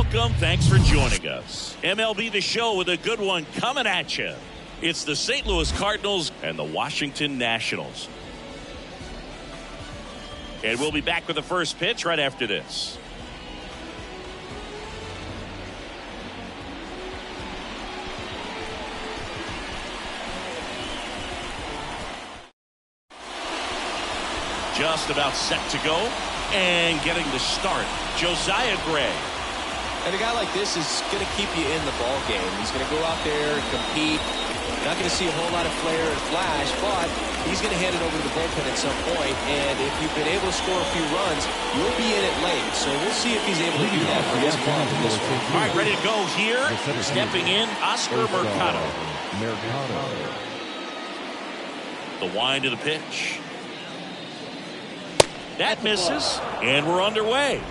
Welcome. Thanks for joining us. MLB The Show with a good one coming at you. It's the St. Louis Cardinals and the Washington Nationals. And we'll be back with the first pitch right after this. Just about set to go and getting the start, Josiah Gray. And a guy like this is going to keep you in the ball game. He's going to go out there and compete. Not going to see a whole lot of flair and flash, but he's going to hand it over to the bullpen at some point. And if you've been able to score a few runs, you'll be in it late. So we'll see if he's able to do that for his club in this one. All right, ready to go here. Stepping in, Oscar Mercado. The wind of the pitch. That misses, and we're underway.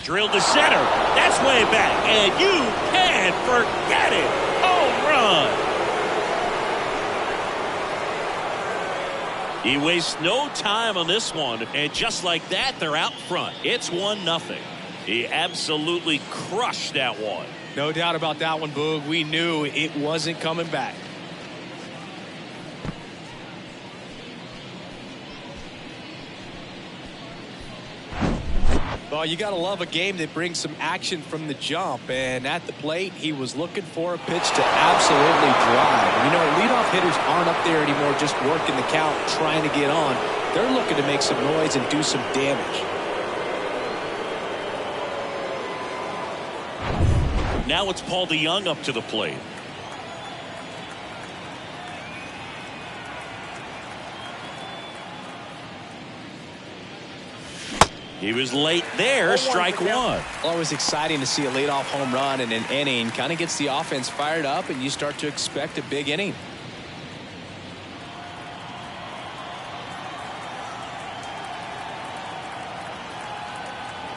Drilled to center. That's way back, and you can't forget it. Home run. He wastes no time on this one, and just like that, they're out front. It's 1-0. He absolutely crushed that one. No doubt about that one, Boog. We knew it wasn't coming back. Well, you got to love a game that brings some action from the jump. And at the plate, he was looking for a pitch to absolutely drive. You know, leadoff hitters aren't up there anymore just working the count, trying to get on. They're looking to make some noise and do some damage. Now it's Paul DeYoung up to the plate. He was late there, strike one. Always exciting to see a leadoff home run in an inning. Kind of gets the offense fired up, and you start to expect a big inning.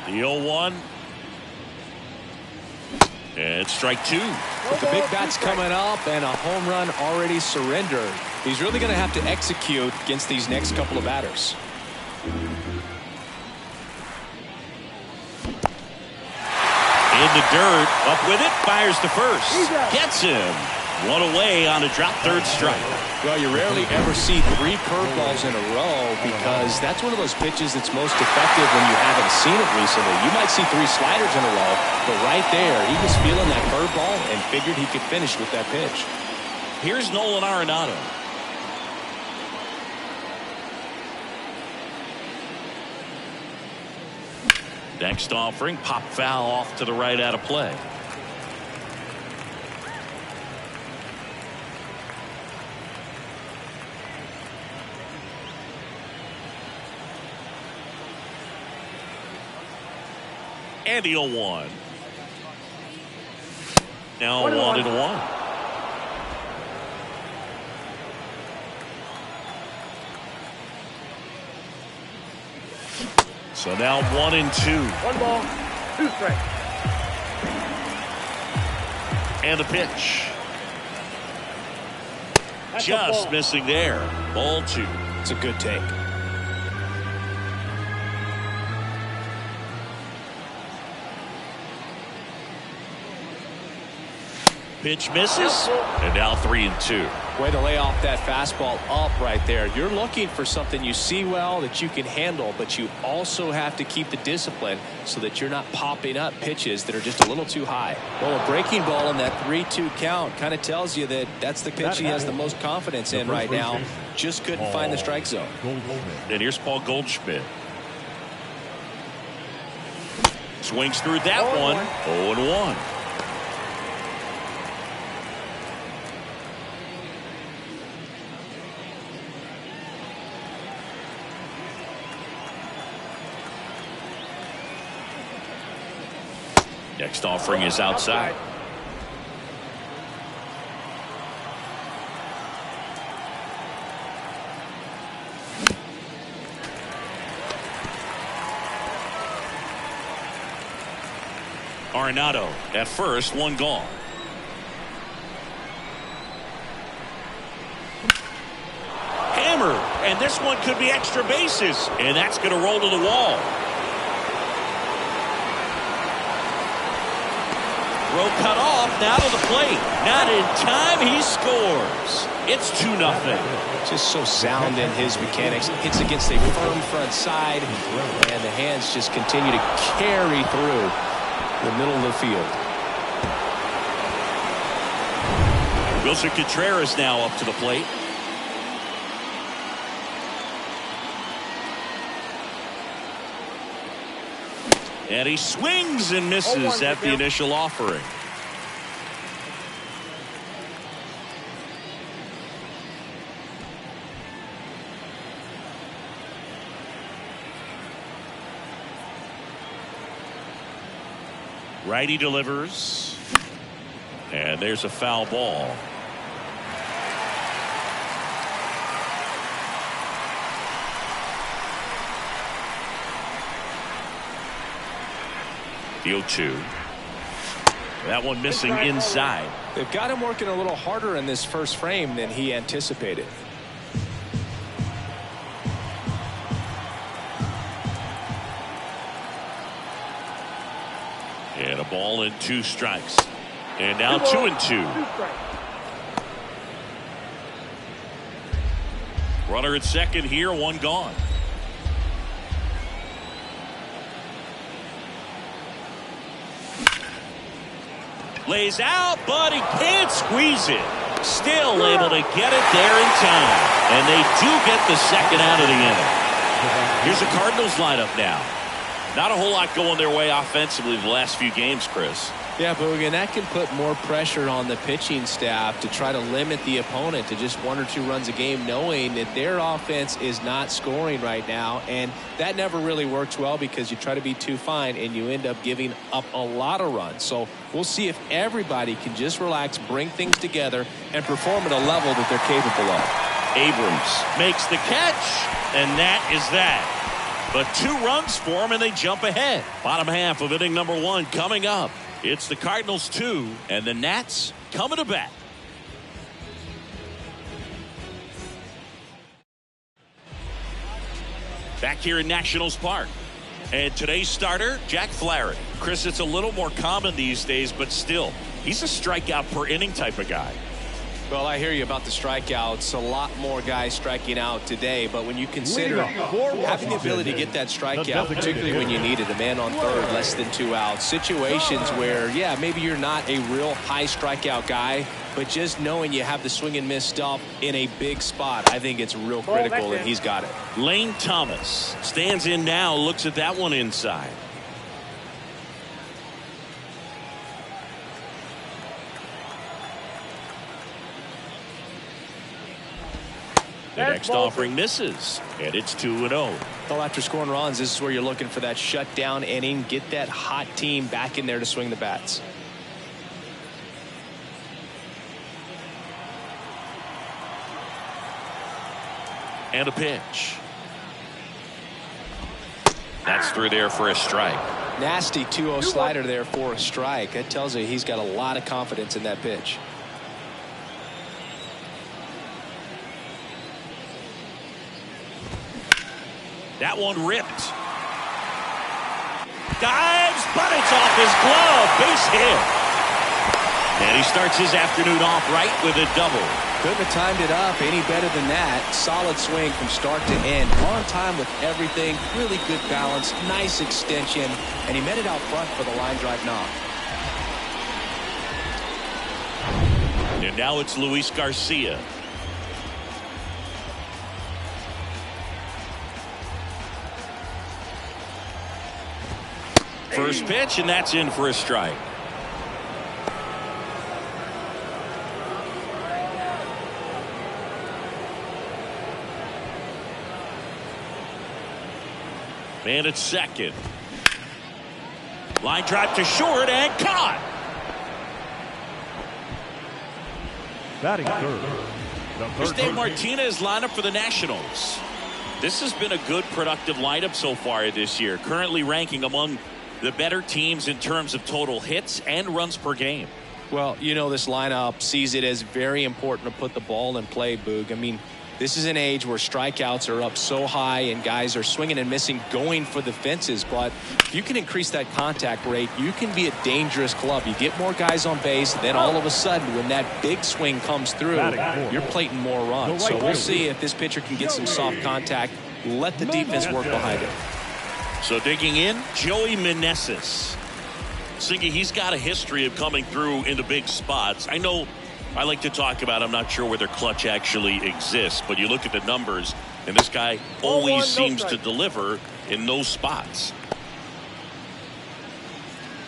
The 0-1. And strike two. With the big bats coming up and a home run already surrendered, he's really going to have to execute against these next couple of batters. In the dirt, up with it, fires to first. Gets him. One away on a drop third strike. Well, you rarely ever see 3 curveballs in a row because that's one of those pitches that's most effective when you haven't seen it recently. You might see 3 sliders in a row, but right there, he was feeling that curveball and figured he could finish with that pitch. Here's Nolan Arenado. Next offering, pop foul off to the right out of play. And the 0-1. Now 1-1. So now 1-2. 1 ball, 2 strikes. And the pitch. That's Just missing there. Ball 2. It's a good take. Pitch misses. And now 3-2. Way to lay off that fastball up right there. You're looking for something you see well that you can handle, but you also have to keep the discipline so that you're not popping up pitches that are just a little too high. Well, a breaking ball in that 3-2 count kind of tells you that that's the pitch he has the most confidence in right now. Just couldn't find the strike zone. And here's Paul Goldschmidt. Swings through that one. 0-1. Next offering is outside. Arenado at first, one gone. Hammer, and this one could be extra bases, and that's going to roll to the wall. Throw cut off, now to the plate. Not in time, he scores. It's 2-0. Just so sound in his mechanics. Hits against a firm front side, and the hands just continue to carry through the middle of the field. Wilson Contreras now up to the plate. And he swings and misses at the initial offering. Righty delivers. And there's a foul ball. The 0-2. That one missing inside. They've got him working a little harder in this first frame than he anticipated. And a ball and 2 strikes. And now 2-2. Runner at second here, 1 gone. Lays out, but he can't squeeze it. Still able to get it there in time. And they do get the second out of the inning. Here's the Cardinals lineup now. Not a whole lot going their way offensively the last few games, Chris. Yeah, Boog, and that can put more pressure on the pitching staff to try to limit the opponent to just 1 or 2 runs a game, knowing that their offense is not scoring right now. And that never really works well because you try to be too fine and you end up giving up a lot of runs. So we'll see if everybody can just relax, bring things together, and perform at a level that they're capable of. Abrams makes the catch, and that is that. But 2 runs for him, and they jump ahead. Bottom half of inning number 1 coming up. It's the Cardinals 2, and the Nats coming to bat. Back here in Nationals Park. And today's starter, Jack Flaherty. Chris, it's a little more common these days, but still, he's a strikeout per inning type of guy. Well, I hear you about the strikeouts. A lot more guys striking out today, but when you consider having the ability to get that strikeout, particularly when you need it, a man on third, less than 2 outs, situations where, yeah, maybe you're not a real high strikeout guy, but just knowing you have the swing and miss stuff in a big spot, I think it's real critical, and he's got it. Lane Thomas stands in now, looks at that one inside. The next offering misses, and it's 2-0. Well, after scoring runs, this is where you're looking for that shutdown inning, get that hot team back in there to swing the bats. And a pitch. That's through there for a strike. Nasty 2-0 slider there for a strike. That tells you he's got a lot of confidence in that pitch. That one ripped. Dives, but it's off his glove. Base hit. And he starts his afternoon off right with a double. Couldn't have timed it up any better than that. Solid swing from start to end. On time with everything. Really good balance. Nice extension. And he met it out front for the line drive knock. And now it's Luis Garcia. First pitch, and that's in for a strike. Man at second. Line drive to short and caught. Batting third. Here's Dave Martinez lineup for the Nationals. This has been a good, productive lineup so far this year. Currently ranking among the better teams in terms of total hits and runs per game. Well, you know, this lineup sees it as very important to put the ball in play, Boog. I mean, this is an age where strikeouts are up so high and guys are swinging and missing, going for the fences. But if you can increase that contact rate, you can be a dangerous club. You get more guys on base, then all of a sudden, when that big swing comes through, you're plating more runs. So we'll see if this pitcher can get some soft contact. Let the defense work behind it. So digging in, Joey Meneses. Siggy, he's got a history of coming through into big spots. I know I like to talk about, I'm not sure whether clutch actually exists, but you look at the numbers, and this guy always seems to deliver in those spots.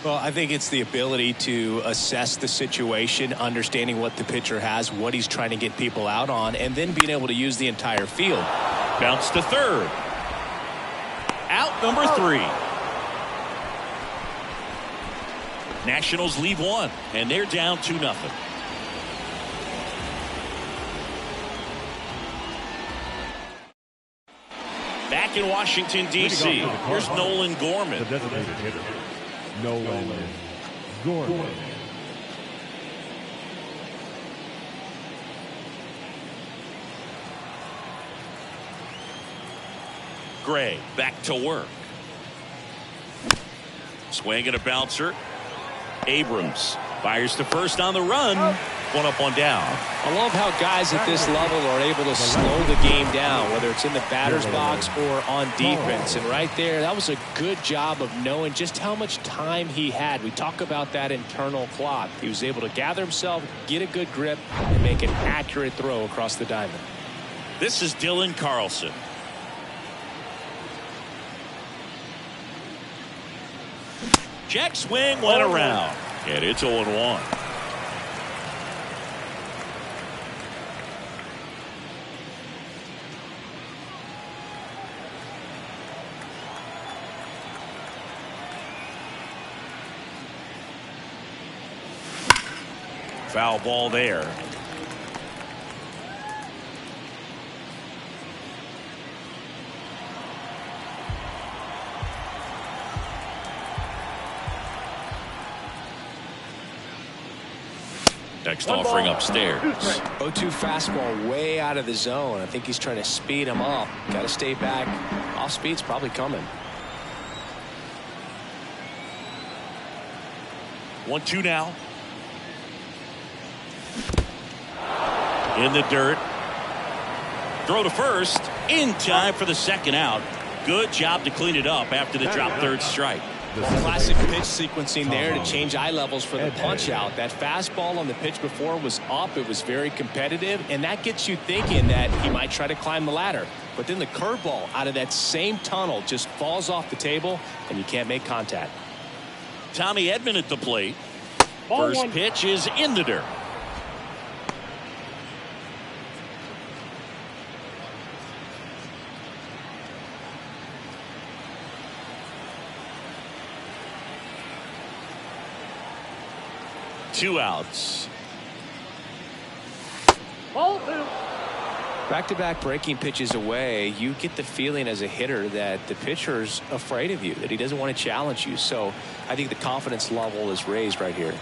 Well, I think it's the ability to assess the situation, understanding what the pitcher has, what he's trying to get people out on, and then being able to use the entire field. Bounce to third. Out number 3. Nationals leave one, and they're down 2-0. Back in Washington, D.C., here's Nolan Gorman. The designated hitter, Nolan Gorman. Gray back to work. Swing and a bouncer. Abrams fires to first on the run. One up, one down. I love how guys at this level are able to slow the game down, whether it's in the batter's box or on defense. And right there, that was a good job of knowing just how much time he had. We talk about that internal clock. He was able to gather himself, get a good grip, and make an accurate throw across the diamond. This is Dylan Carlson. Check swing, went around. And it's 0-1. Foul ball there. Next offering upstairs. 0-2 fastball way out of the zone. I think he's trying to speed him up. Got to stay back. Off speed's probably coming. 1-2 now. In the dirt. Throw to first. In time for the second out. Good job to clean it up after the drop third strike. Classic pitch sequencing there to change eye levels for the punch out. That fastball on the pitch before was up. It was very competitive, and that gets you thinking that he might try to climb the ladder. But then the curveball out of that same tunnel just falls off the table, and you can't make contact. Tommy Edman at the plate. First pitch is in the dirt. Two outs. Back-to-back breaking pitches away, you get the feeling as a hitter that the pitcher's afraid of you, that he doesn't want to challenge you. So I think the confidence level is raised right here.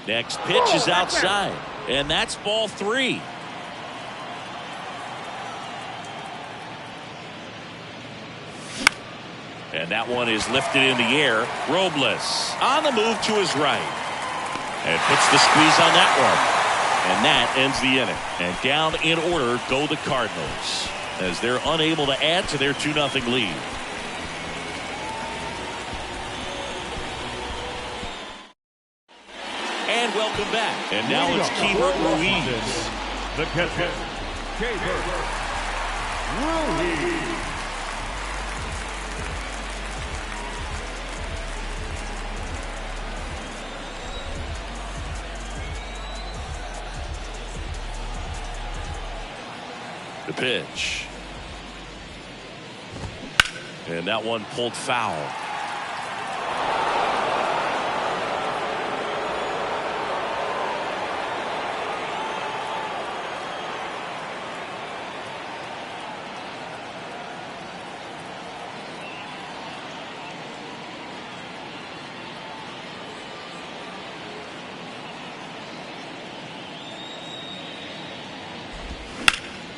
Next pitch is outside, and that's ball 3. And that one is lifted in the air. Robles on the move to his right. And puts the squeeze on that one. And that ends the inning. And down in order go the Cardinals, as they're unable to add to their 2-0 lead. And welcome back. And now it's Keibert Ruiz. The catcher, Keibert Ruiz. The pitch. And that one pulled foul.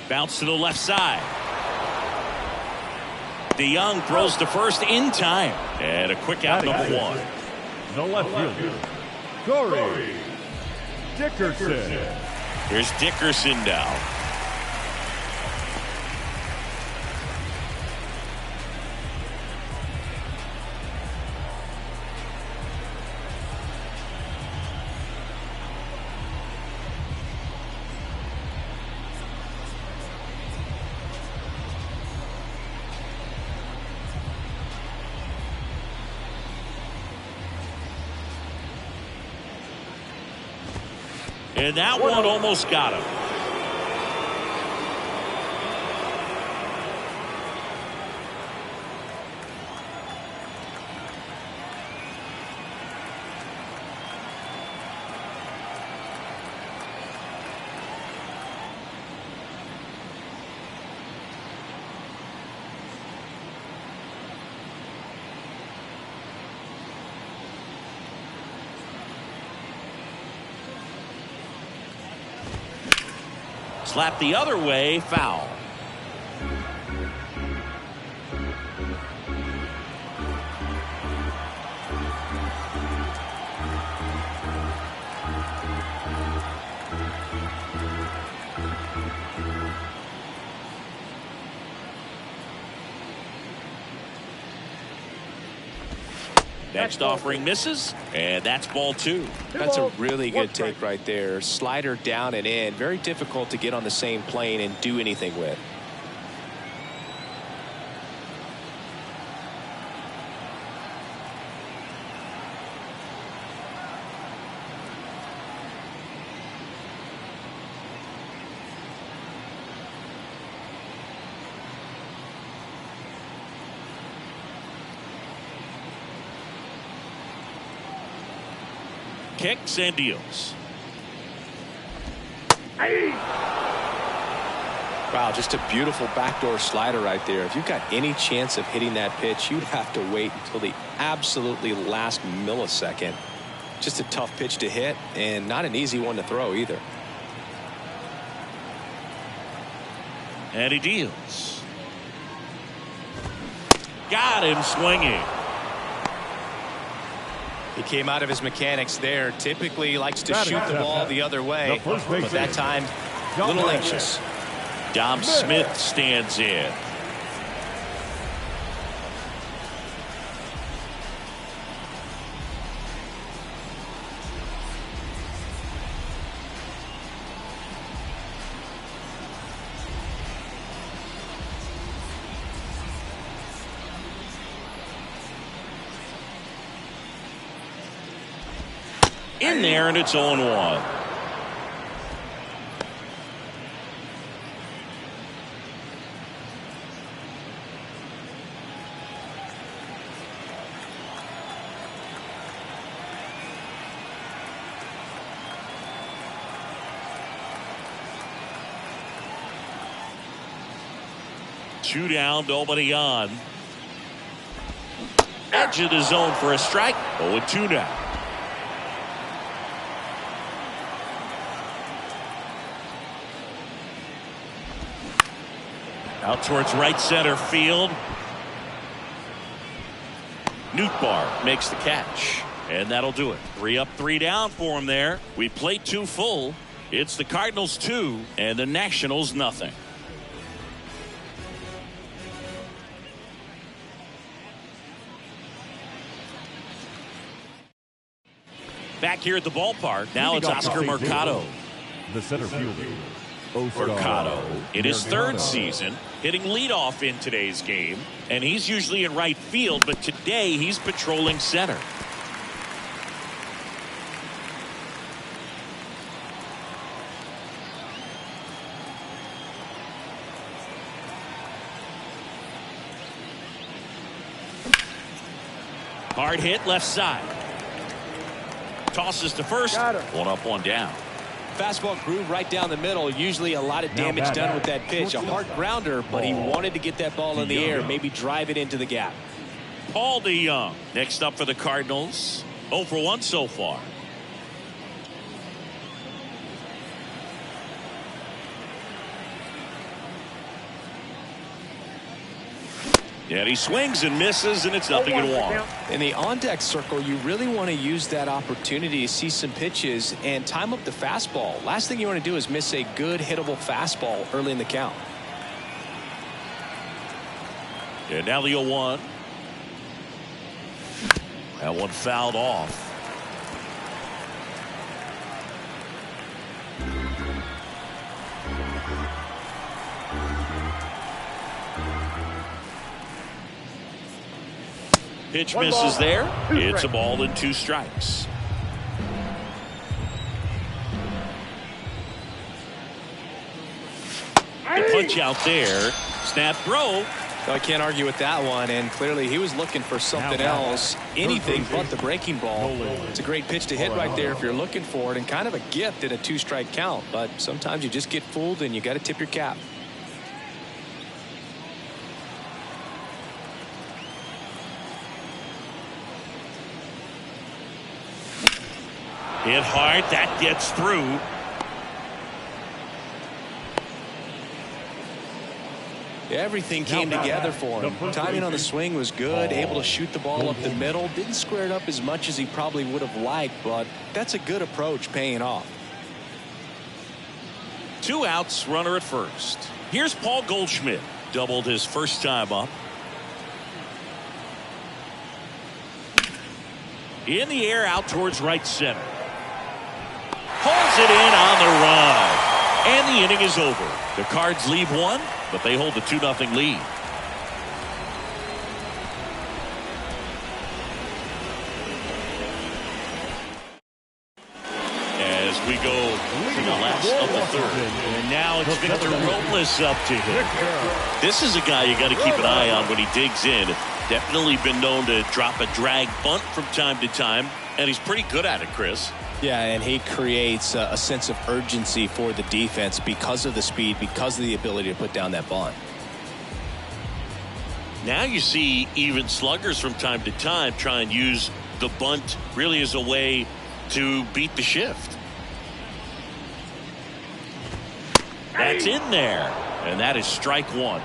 Bounce to the left side. DeYoung throws to first in time. And a quick out, number one. The left fielder, Corey Dickerson. Here's Dickerson now. And that one almost got him. Slap the other way, foul. Next offering misses, and that's ball two. That's a really good take right there. Slider down and in. Very difficult to get on the same plane and do anything with. Kicks and deals. Wow, just a beautiful backdoor slider right there. If you've got any chance of hitting that pitch, you'd have to wait until the absolutely last millisecond. Just a tough pitch to hit and not an easy one to throw either. And he deals. Got him swinging. He came out of his mechanics there. Typically likes to shoot the ball the other way, but that time a little anxious. Dom Smith stands in. In there, and it's 0-1. Two down, nobody on. Edge of the zone for a strike. 0-2 now. Out towards right center field. Nootbaar makes the catch. And that'll do it. 3 up, 3 down for him there. We played 2 full. It's the Cardinals 2 and the Nationals nothing. Back here at the ballpark. Now it's Oscar Mercado. The center fielder, Mercado in his 3rd season, hitting leadoff in today's game, and he's usually in right field, but today he's patrolling center. Hard hit left side. Tosses to first. 1 up, 1 down. Fastball groove right down the middle. Usually a lot of damage done with that pitch. A hard grounder, but he wanted to get that ball in the air, maybe drive it into the gap. Paul DeYoung next up for the Cardinals. 0 for 1 so far. And he swings and misses, and it's 0-1. In the on-deck circle, you really want to use that opportunity to see some pitches and time up the fastball. Last thing you want to do is miss a good hittable fastball early in the count. And now the 0-1. That one fouled off. Pitch misses there. It's a ball and 2 strikes. The punch out there. Snap throw. I can't argue with that one, and clearly he was looking for something else, anything but the breaking ball. It's a great pitch to hit right there if you're looking for it, and kind of a gift in a 2-strike count, but sometimes you just get fooled and you got to tip your cap. Hit hard. That gets through. Everything came together for him. Timing on the swing was good, able to shoot the ball up the middle. Didn't square it up as much as he probably would have liked, but that's a good approach paying off. 2 outs, runner at first. Here's Paul Goldschmidt. Doubled his first time up. In the air, out towards right center. Pulls it in on the run. And the inning is over. The Cards leave 1, but they hold the 2-0 lead. As we go to the last of the 3rd. And now it's Victor Robles up to hit. This is a guy you got to keep an eye on when he digs in. Definitely been known to drop a drag bunt from time to time, and he's pretty good at it, Chris. Yeah, and he creates a sense of urgency for the defense because of the speed, because of the ability to put down that bunt. Now you see even sluggers from time to time try and use the bunt really as a way to beat the shift. That's in there, and that is strike 1.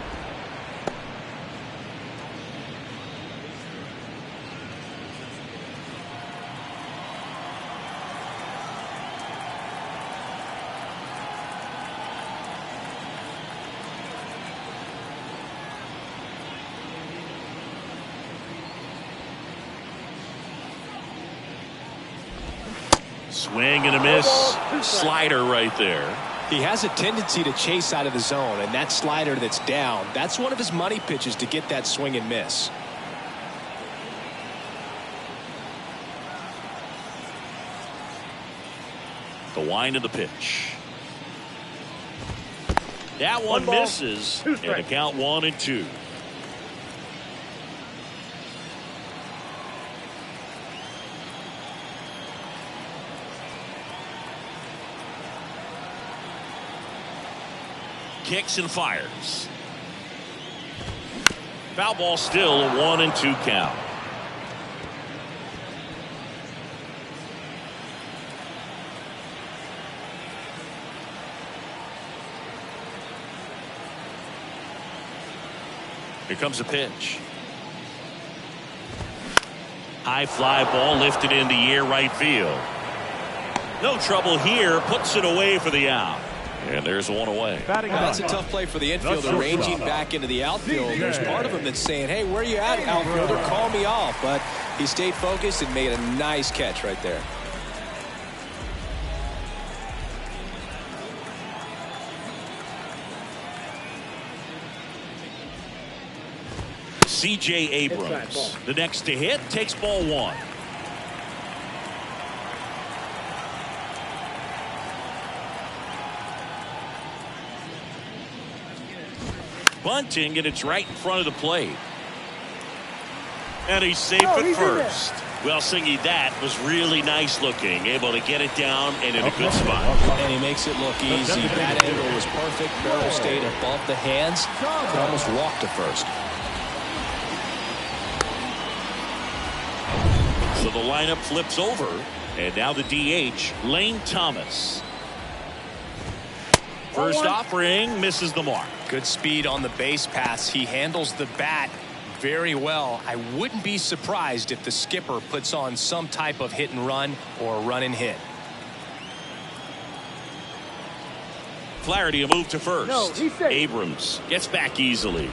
Swing and a miss. Slider right there. He has a tendency to chase out of the zone, and that slider that's down, that's one of his money pitches to get that swing and miss. The wind of the pitch. That one misses, and the count 1-2. Kicks and fires. Foul ball, still a 1-2 count. Here comes a pitch. High fly ball lifted in the air, right field. No trouble here, puts it away for the out. And there's one away. That's a tough play for the infielder, ranging back into the outfield. There's part of him that's saying, hey, where are you at, outfielder? Call me off. But he stayed focused and made a nice catch right there. C.J. Abrams, the next to hit, takes ball 1. Bunting, and it's right in front of the plate. And he's safe at first. Well, Singy, that was really nice looking. Able to get it down and in a good spot. And he makes it look easy. That angle was perfect. Barrel stayed above the hands. Could almost walk to first. So the lineup flips over. And now the DH, Lane Thomas. First offering, misses the mark. Good speed on the base pass. He handles the bat very well. I wouldn't be surprised if the skipper puts on some type of hit and run or run and hit. Flaherty a move to first. No, he's safe. Abrams gets back easily.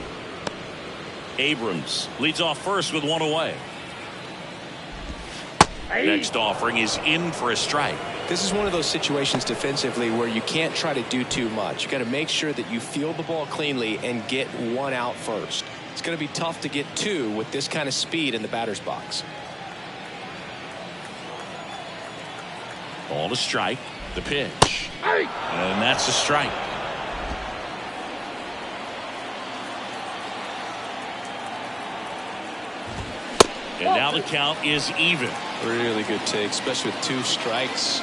Abrams leads off first with one away. Hey. Next offering is in for a strike. This is one of those situations defensively where you can't try to do too much. You got to make sure that you field the ball cleanly and get one out first. It's going to be tough to get two with this kind of speed in the batter's box. Ball to strike. The pitch. Hey. And that's a strike. And now the count is even. Really good take, especially with 2 strikes.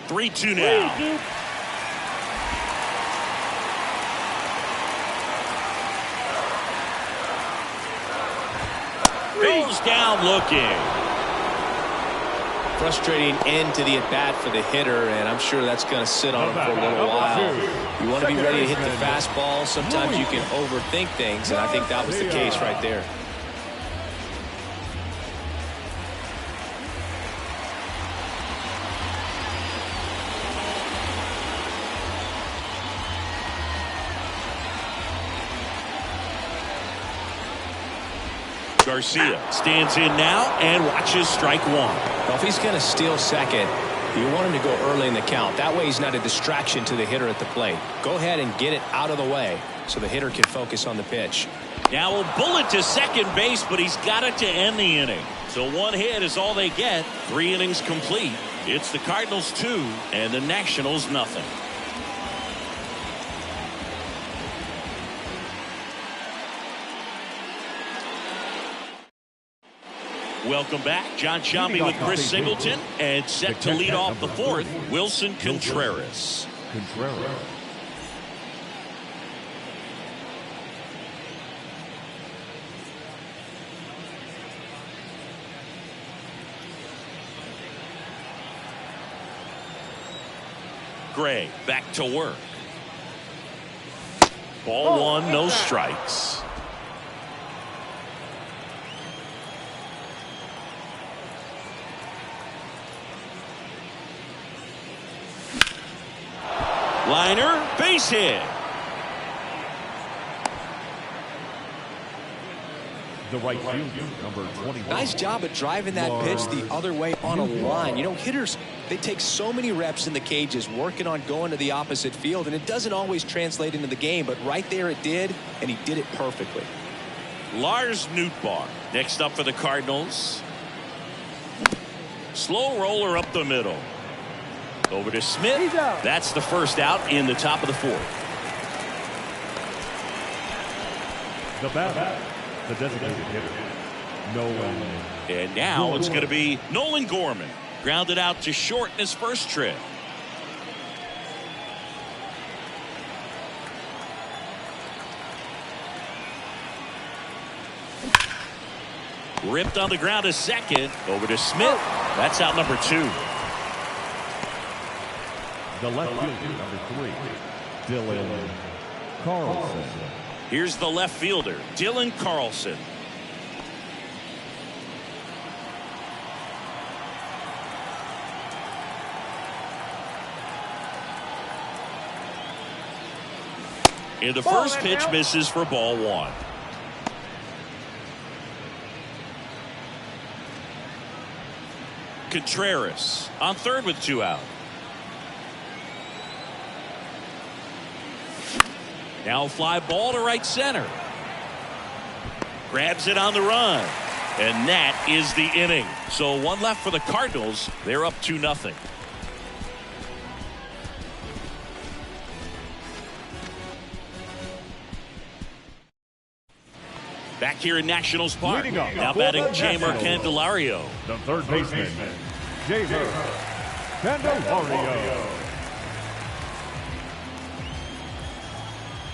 Three-two now. He's down looking. Frustrating end to the at-bat for the hitter, and I'm sure that's going to sit on him for a little while. You want to be ready to hit the fastball. Sometimes you can overthink things, and I think that was the case right there. Garcia stands in now and watches strike one. Well, if he's going to steal second, you want him to go early in the count. That way he's not a distraction to the hitter at the plate. Go ahead and get it out of the way so the hitter can focus on the pitch. Now a bullet to second base, but he's got it to end the inning. So one hit is all they get. 3 innings complete. It's the Cardinals 2 and the Nationals nothing. Welcome back. John Shambi with Chris Singleton, and set to lead off the 4th, Wilson Contreras. Gray back to work. Ball one, no strikes. Liner, base hit. The right fielder, number 21. Nice job of driving that pitch the other way on a line. You know, hitters, they take so many reps in the cages working on going to the opposite field, and it doesn't always translate into the game, but right there it did, and he did it perfectly. Lars Nootbaar next up for the Cardinals. Slow roller up the middle. Over to Smith. That's the first out in the top of the 4th. The batter, the designated hitter, Nolan. And now it's going to be Nolan Gorman. Grounded out to short in his first trip. Ripped on the ground to second. Over to Smith. That's out number 2. The left fielder, number 3, Dylan Carlson. Here's the left fielder, Dylan Carlson. In the first pitch, misses for ball 1. Contreras on third with 2 out. Now fly ball to right center. Grabs it on the run. And that is the inning. So 1 left for the Cardinals. They're up 2-0. Back here in Nationals Park. Now batting Jamer Candelario. The third baseman, Jamer Candelario.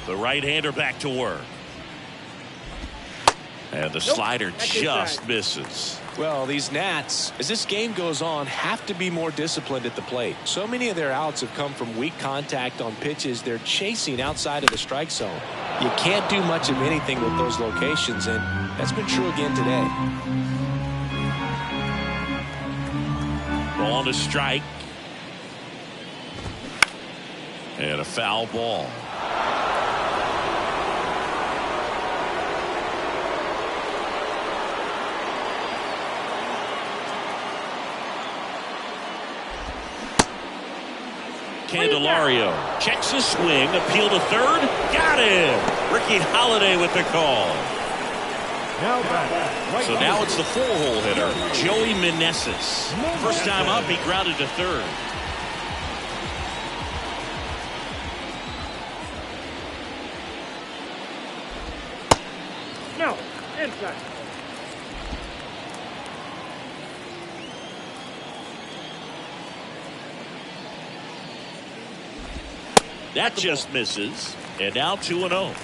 The right-hander back to work. And the slider just misses. Well, these Nats, as this game goes on, have to be more disciplined at the plate. So many of their outs have come from weak contact on pitches they're chasing outside of the strike zone. You can't do much of anything with those locations, and that's been true again today. Ball to strike. And a foul ball. Candelario checks his swing, appeal to third, got him. Ricky Holiday with the call. Now back. So now it's the four-hole hitter, Joey Meneses. First time up, he grounded to third. No, inside. That just misses. And now 2-0.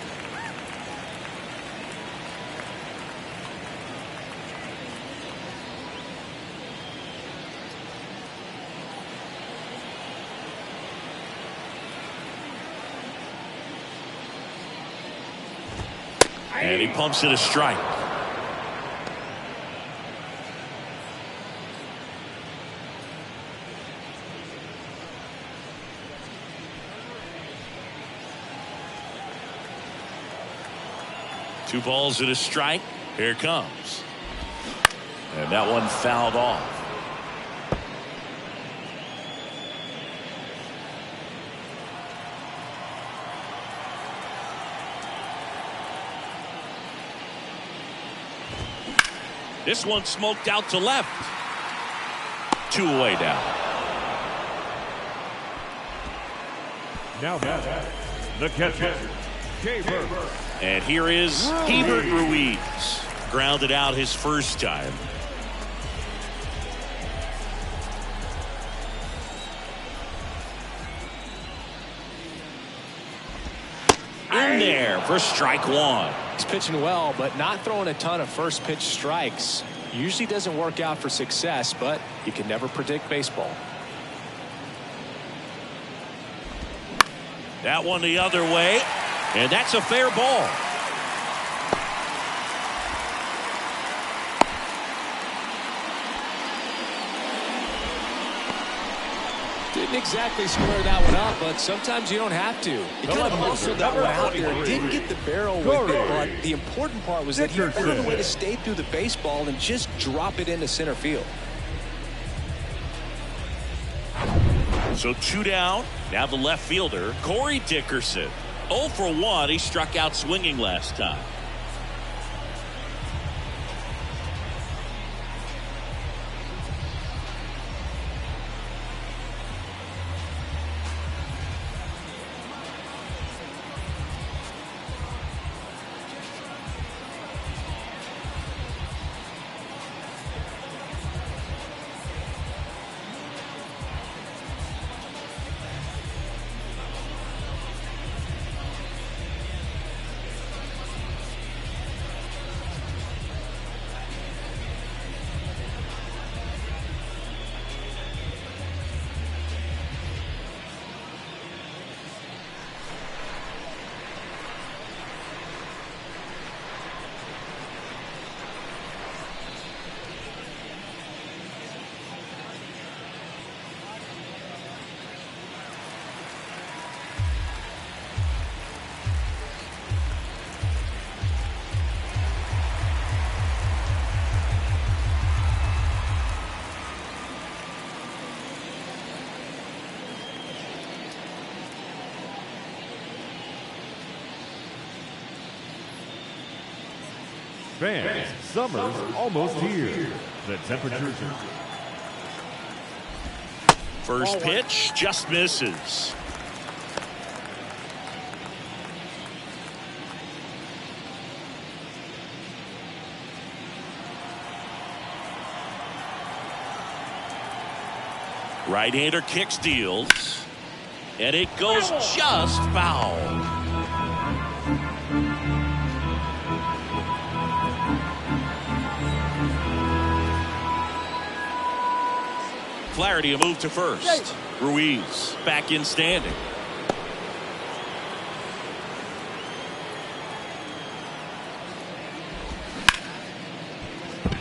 And he pumps it a strike. Two balls and a strike. Here it comes. And that one fouled off. This one smoked out to left. Two away now. Now back. The catcher, Jaber. And here is Hebert Ruiz. Grounded out his first time. In there for strike one. He's pitching well, but not throwing a ton of first pitch strikes. Usually doesn't work out for success, but you can never predict baseball. That one the other way, and that's a fair ball. Didn't exactly square that one up, but sometimes you don't have to. He kind of muscled that one out there. Didn't get the barrel with it, but the important part was that he found a way to stay through the baseball and just drop it into center field. So two down. Now the left fielder, Corey Dickerson. 0 for 1. He struck out swinging last time. Fans, summer's almost here. The temperatures are... First pitch just misses. Right-hander kick steals. And it goes just foul. Flaherty a move to first. Ruiz back in standing.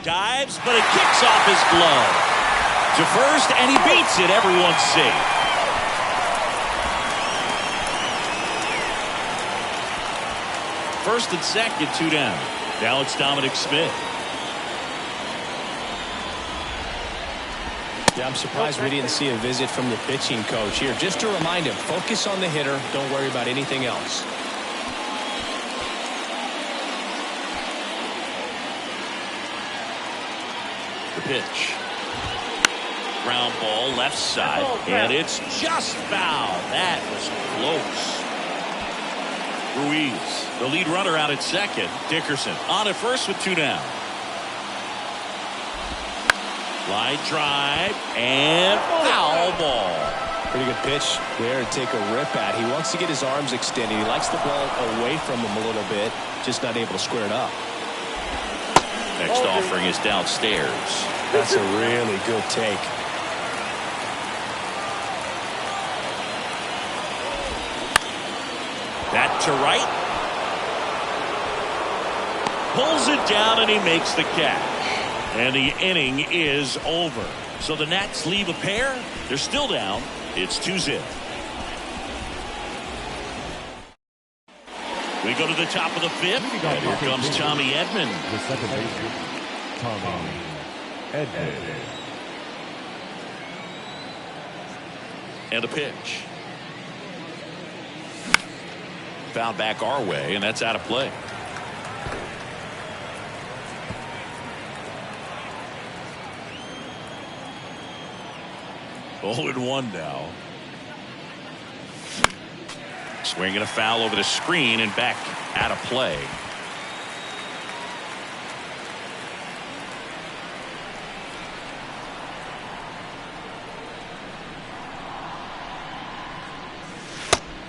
Dives, but it kicks off his glove. To first, and he beats it. Everyone's safe. First and second, 2 down. Now it's Dominic Smith. Yeah, I'm surprised we didn't see a visit from the pitching coach here. Just to remind him, focus on the hitter. Don't worry about anything else. The pitch. Ground ball left side, and it's just foul. That was close. Ruiz, the lead runner out at second. Dickerson on at first with 2 down. Line drive and foul ball. Pretty good pitch there to take a rip at. He wants to get his arms extended. He likes the ball away from him a little bit, just not able to square it up. Next offering is downstairs. That's a really good take. That to right. Pulls it down and he makes the catch. And the inning is over. So the Nats leave a pair. They're still down. It's 2-0. We go to the top of the 5th. And here comes Tommy Edman. The second baseman, Tommy Edman. And a pitch. Foul back our way, and that's out of play. Oh, and 1 now. Swinging a foul over the screen and back out of play.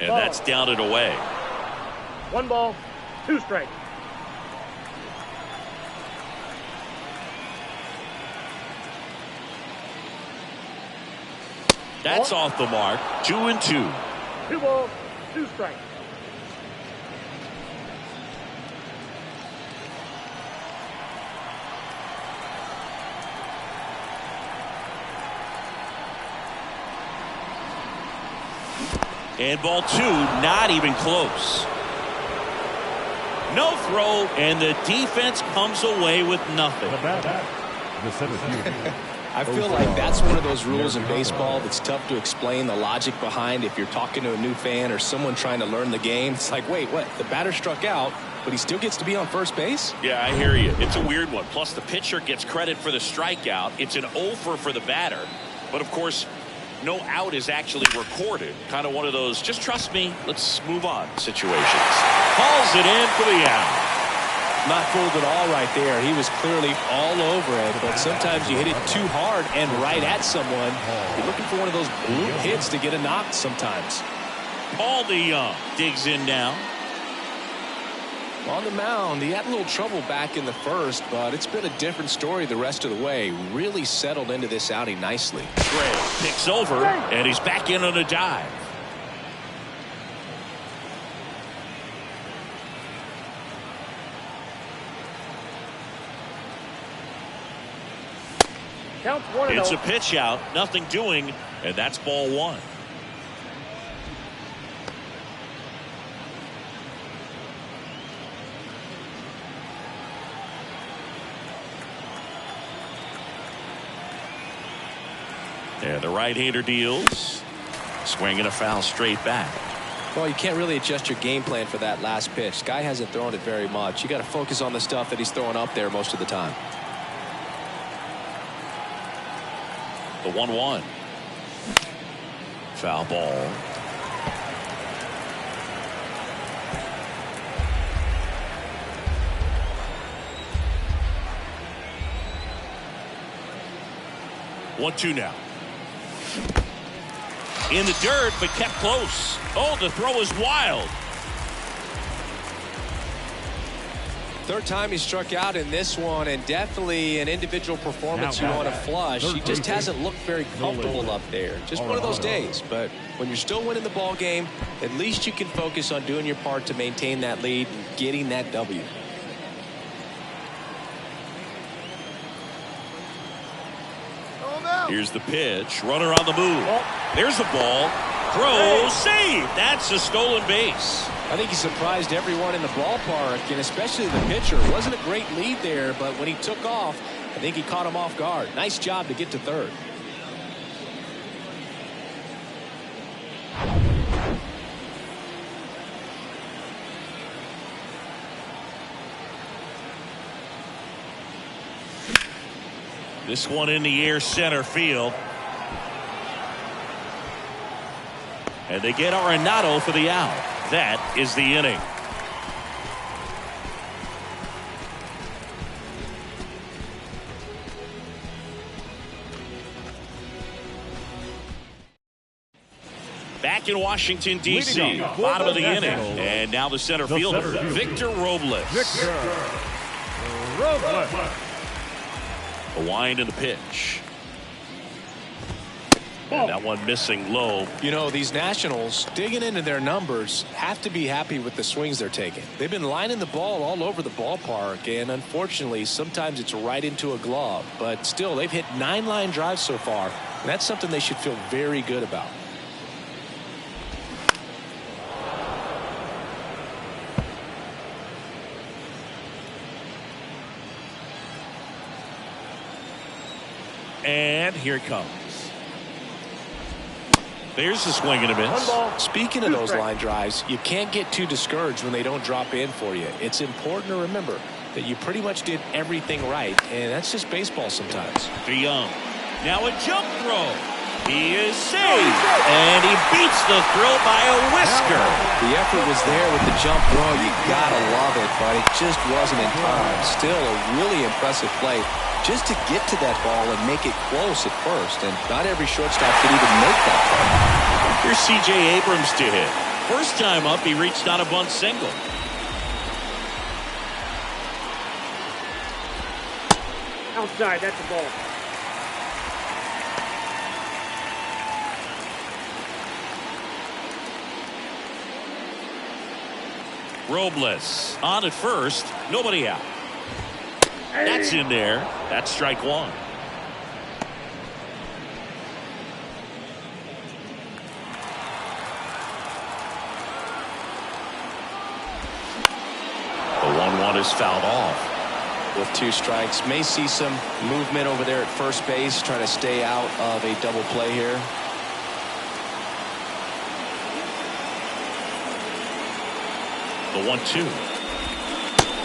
And that's down and away. 1 ball, 2 strikes. That's off the mark. 2-2. 2 balls, 2 strikes. And ball 2, not even close. No throw, and the defense comes away with nothing. The center fielder. I feel like that's one of those rules in baseball that's tough to explain the logic behind if you're talking to a new fan or someone trying to learn the game. It's like, wait, what? The batter struck out, but he still gets to be on first base? Yeah, I hear you. It's a weird one. Plus, the pitcher gets credit for the strikeout. It's an over for the batter. But, of course, no out is actually recorded. Kind of one of those, just trust me, let's move on situations. Calls it in for the out. Not fooled at all right there. He was clearly all over it, but sometimes you hit it too hard and right at someone. You're looking for one of those bloop hits to get a knock sometimes. Paul DeYoung digs in now. On the mound, he had a little trouble back in the first, but it's been a different story the rest of the way. Really settled into this outing nicely. Gray picks over, and he's back in on a dive. Counts 1-0. It's a pitch out, nothing doing, and that's ball 1. And the right-hander deals. Swinging a foul straight back. Well, you can't really adjust your game plan for that last pitch. Guy hasn't thrown it very much. You got to focus on the stuff that he's throwing up there most of the time. The 1-1. Foul ball. One, 2 now. In the dirt, but kept close. Oh, the throw is wild. Third time he struck out in this one, and definitely an individual performance you want to flush. He just hasn't looked very comfortable up there. Just one of those days. But when you're still winning the ball game, at least you can focus on doing your part to maintain that lead and getting that W. Here's the pitch. Runner on the move. There's the ball. Throw, save. That's a stolen base. I think he surprised everyone in the ballpark, and especially the pitcher. It wasn't a great lead there, but when he took off, I think he caught him off guard. Nice job to get to third. This one in the air, center field. And they get Arenado for the out. That is the inning. Back in Washington, D.C., bottom of the inning. And now the center fielder, Victor Robles. A wind in the pitch. And that one missing low. You know, these Nationals, digging into their numbers, have to be happy with the swings they're taking. They've been lining the ball all over the ballpark, and unfortunately, sometimes it's right into a glove. But still, they've hit 9 line drives so far, and that's something they should feel very good about. And here it comes. There's the swing and a miss. Speaking of those line drives, you can't get too discouraged when they don't drop in for you. It's important to remember that you pretty much did everything right, and that's just baseball sometimes. DeYoung. Now a jump throw. He is saved. And he beats the throw by a whisker. The effort was there with the jump throw. You gotta love it, but it just wasn't in time. Still a really impressive play just to get to that ball and make it close at first. And not every shortstop could even make that play. Here's C.J. Abrams to hit. First time up, he reached on a bunt single. Outside, that's a ball. Robles on at first, nobody out. That's in there. That's strike one. The 1-1 is fouled off. With 2 strikes, may see some movement over there at first base, trying to stay out of a double play here. The 1-2.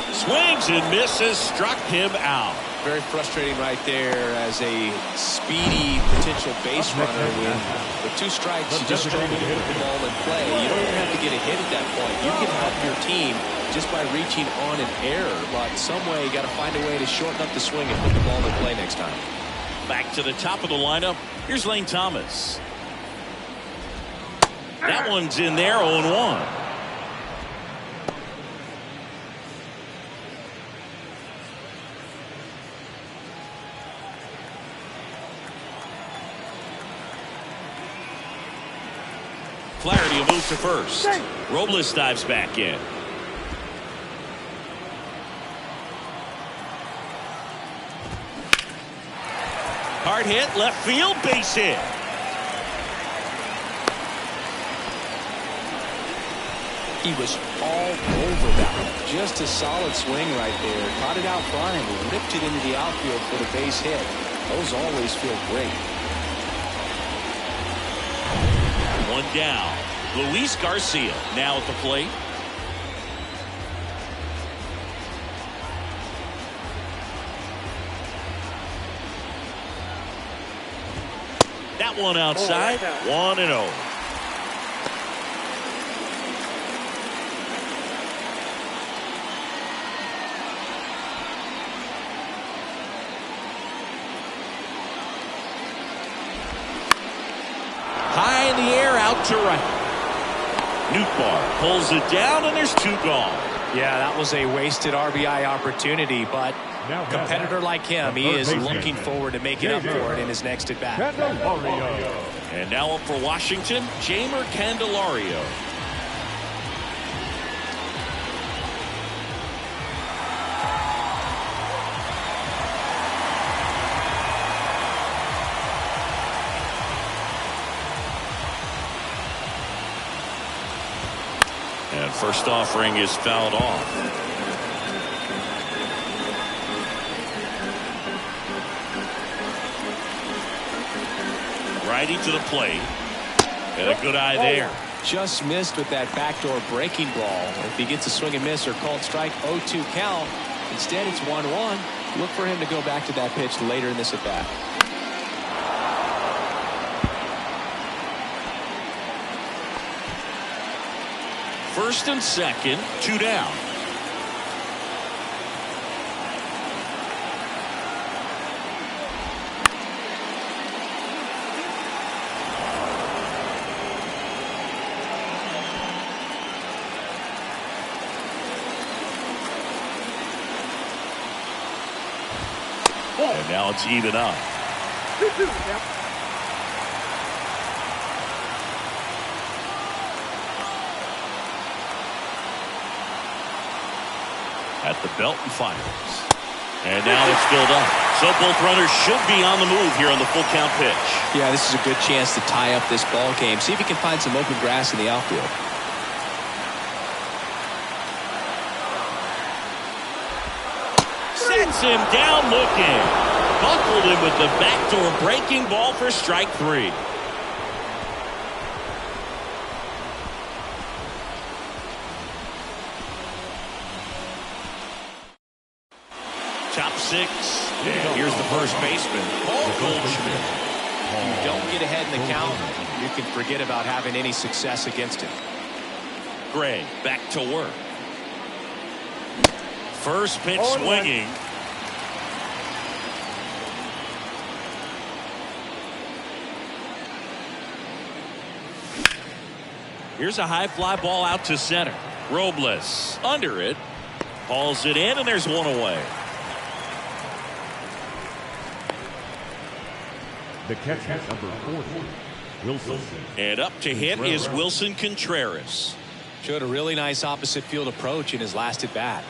Swings and misses, struck him out. Very frustrating right there as a speedy potential base runner. With 2 strikes, you just struggle to put the ball in play. You don't even have to get a hit at that point. You can help your team just by reaching on an error. But some way, you got to find a way to shorten up the swing and put the ball in play next time. Back to the top of the lineup. Here's Lane Thomas. That one's in there, 0-1. Flaherty will move to first. Robles dives back in. Hard hit, left field, base hit. He was all over that one. Just a solid swing right there. Caught it out front and ripped it into the outfield for the base hit. Those always feel great. One down. Luis Garcia now at the plate. That one outside. 1-0. High in the air, out to right. Nootbaar pulls it down, and there's 2 gone. Yeah, that was a wasted RBI opportunity, but Now a competitor like him, he is looking forward to making up for it in his next at-bat. Candelario. And now up for Washington, Jamer Candelario. And first offering is fouled off. Righty to the plate. And a good eye there. Just missed with that backdoor breaking ball. If he gets a swing and miss or called strike, 0-2 count. Instead, it's 1-1. Look for him to go back to that pitch later in this at-bat. First and second, 2 down. And now it's even up. 2-2, yeah. At the belt and fires. And now it's filled up. So both runners should be on the move here on the full count pitch. Yeah, this is a good chance to tie up this ball game. See if he can find some open grass in the outfield. Sets him down looking. Buckled him with the backdoor breaking ball for strike 3. Top 6. And here's the first baseman, Paul Goldschmidt. You don't get ahead in the count, you can forget about having any success against him. Gray back to work. First pitch swinging. Here's a high fly ball out to center. Robles under it. Hauls it in, and there's one away. The catcher, number 40, Wilson. And up to hit is Wilson Contreras. Showed a really nice opposite field approach in his last at bat.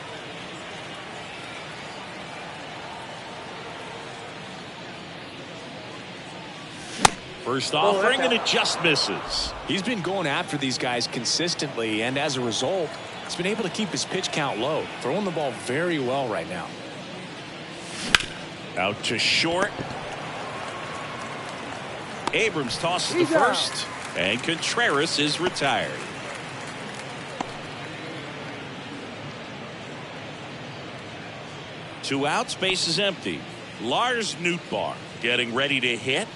First offering, and it just misses. He's been going after these guys consistently, and as a result, he's been able to keep his pitch count low, throwing the ball very well right now. Out to short. Abrams tosses the first, and Contreras is retired. Two outs, base is empty. Lars Nootbaar getting ready to hit.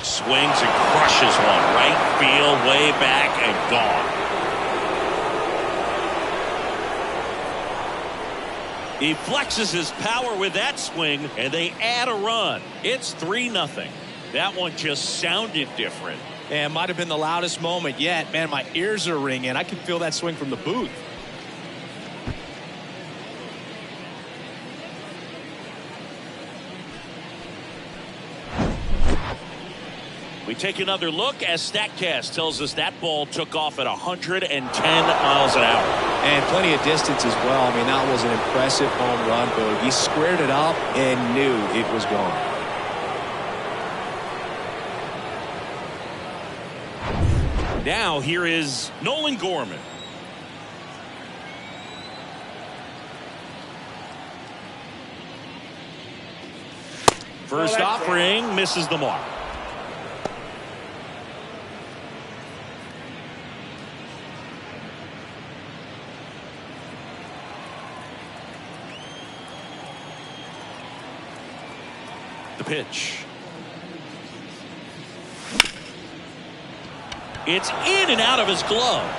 Swings and crushes one. Right field, way back, and gone. He flexes his power with that swing, and they add a run. It's 3-0. That one just sounded different. And might have been the loudest moment yet. Man, my ears are ringing. I can feel that swing from the booth. We take another look as StatCast tells us that ball took off at 110 miles an hour. And plenty of distance as well. I mean, that was an impressive home run, Boog. He squared it up and knew it was gone. Now here is Nolan Gorman. First offering misses the mark. The pitch. It's in and out of his glove,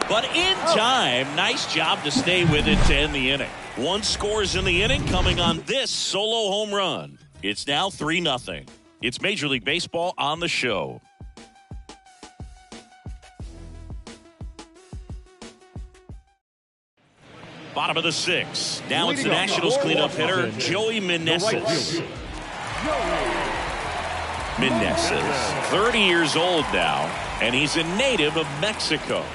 but in time. Nice job to stay with it to end the inning. One scores in the inning, coming on this solo home run. It's now 3-0. It's Major League Baseball on the show. Bottom of the 6th. Now it's the Nationals cleanup hitter, Joey Meneses. Meneses, 30 years old now, and he's a native of Mexico.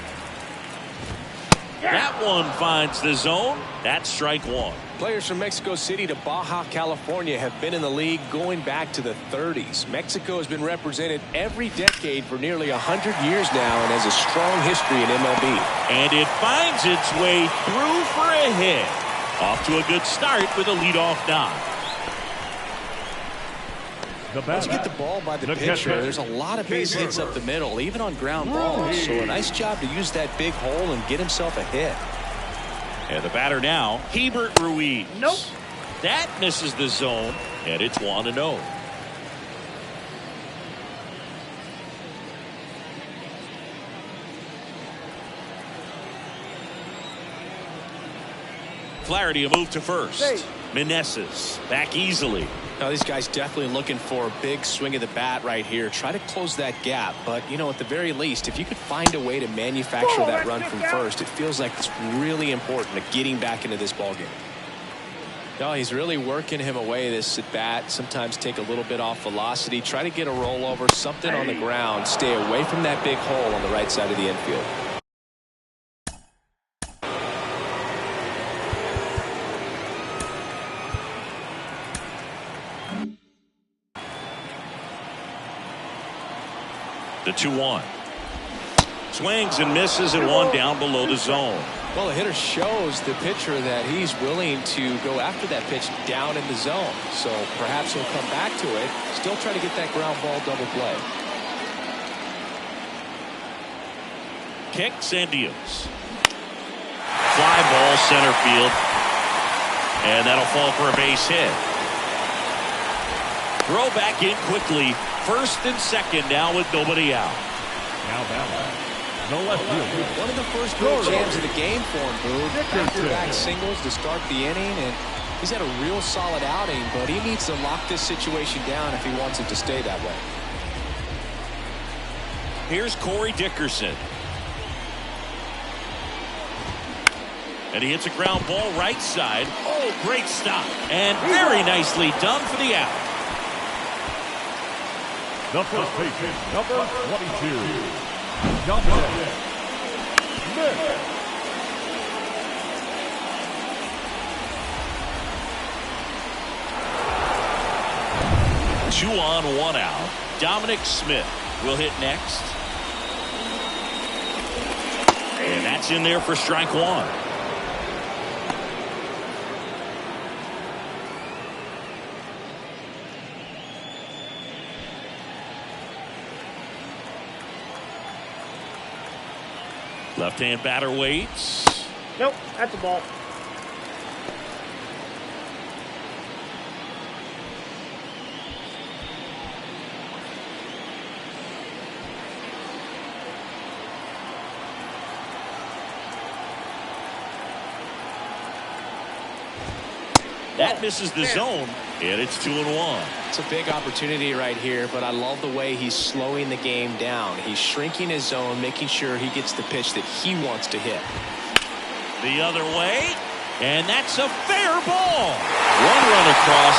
That one finds the zone. That's strike one. Players from Mexico City to Baja California have been in the league going back to the 30s. Mexico has been represented every decade for nearly 100 years now and has a strong history in MLB. And it finds its way through for a hit. Off to a good start with a leadoff knock. Once you get the ball by the pitcher, there's a lot of base hits up the middle, even on ground balls. So a nice job to use that big hole and get himself a hit. And the batter now, Hebert Ruiz. Nope. That misses the zone, and it's 1-0. Flaherty a move to first. Hey. Meneses back easily. Now these guys definitely looking for a big swing of the bat right here. Try to close that gap. But, you know, at the very least, if you could find a way to manufacture that run from first, it feels like it's really important to getting back into this ballgame. No, he's really working him away this at bat. Sometimes take a little bit off velocity. Try to get a rollover, something on the ground. Stay away from that big hole on the right side of the infield. The 2-1. Swings and misses and one down below the zone. Well, the hitter shows the pitcher that he's willing to go after that pitch down in the zone. So perhaps he'll come back to it. Still try to get that ground ball double play. Kicks and deals. Fly ball center field. And that'll fall for a base hit. Throw back in quickly. First and second now with nobody out. Now batting. No left field. One of the first real jams of the game for him, Boog. Back-to-back singles to start the inning, and he's had a real solid outing, but he needs to lock this situation down if he wants it to stay that way. Here's Corey Dickerson. And he hits a ground ball right side. Oh, great stop. And very nicely done for the out. The first baseman, number 22, Dominic Smith. 2 on, 1 out. Dominic Smith will hit next. And that's in there for strike one. Left-hand batter waits. Nope, that's a ball. That misses the zone, and it's 2-1. It's a big opportunity right here, but I love the way he's slowing the game down. He's shrinking his zone, making sure he gets the pitch that he wants to hit. The other way, and that's a fair ball. One run across.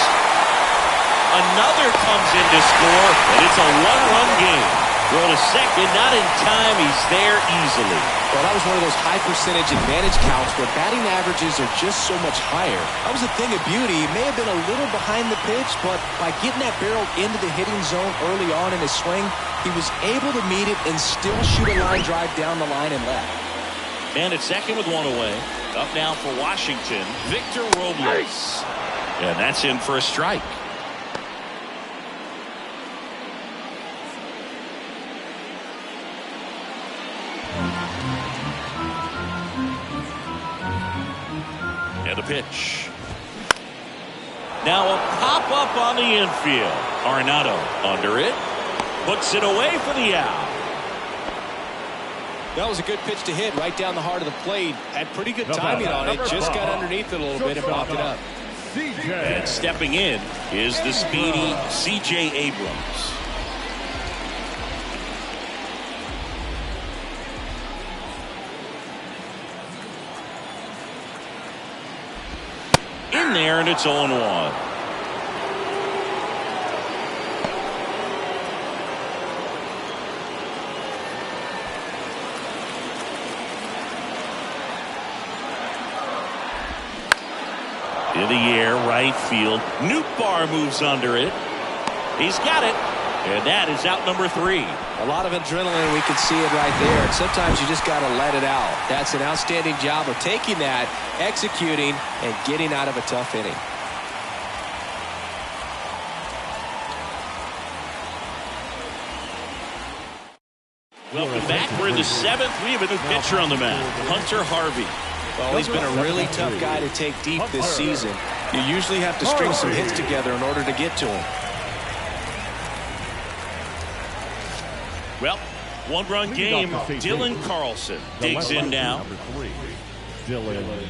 Another comes in to score, and it's a one-run game. Throw to second, not in time. He's there easily. Well, that was one of those high percentage advantage counts where batting averages are just so much higher. That was a thing of beauty. He may have been a little behind the pitch, but by getting that barrel into the hitting zone early on in his swing, he was able to meet it and still shoot a line drive down the line and left. And it's second with one away. Up now for Washington, Victor Robles. And that's in for a strike. And a pitch. Now a pop-up on the infield. Arenado under it. Puts it away for the out. That was a good pitch to hit right down the heart of the plate. Had pretty good timing on it. Just got underneath it a little bit and popped it up. And stepping in is the speedy C.J. Abrams. In there, and it's 0-1. In the air, right field. Nootbaar moves under it. He's got it. And that is out number 3. A lot of adrenaline. We can see it right there. And sometimes you just got to let it out. That's an outstanding job of taking that, executing, and getting out of a tough inning. Welcome back. We're in the 7th. We have a new pitcher on the mound, Hunter Harvey. Well, he's been a really tough guy to take deep this season. You usually have to string some hits together in order to get to him. Well, one-run game. Dylan Carlson digs in now. Dylan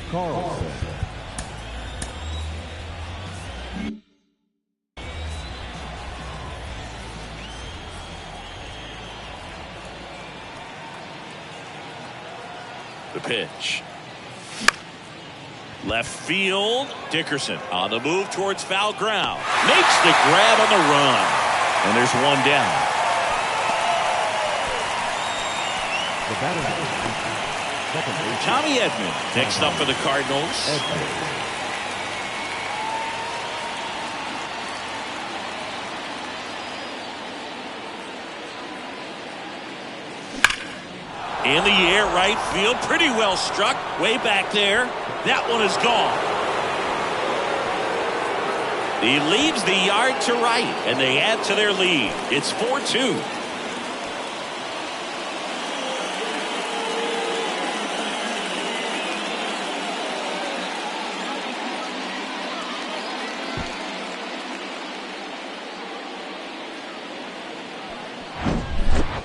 Carlson. The pitch. Left field. Dickerson on the move towards foul ground. Makes the grab on the run. And there's one down. Tommy Edman next up for the Cardinals. In the air, right field, pretty well struck, way back there. That one is gone. He leaves the yard to right, and they add to their lead. It's 4-2.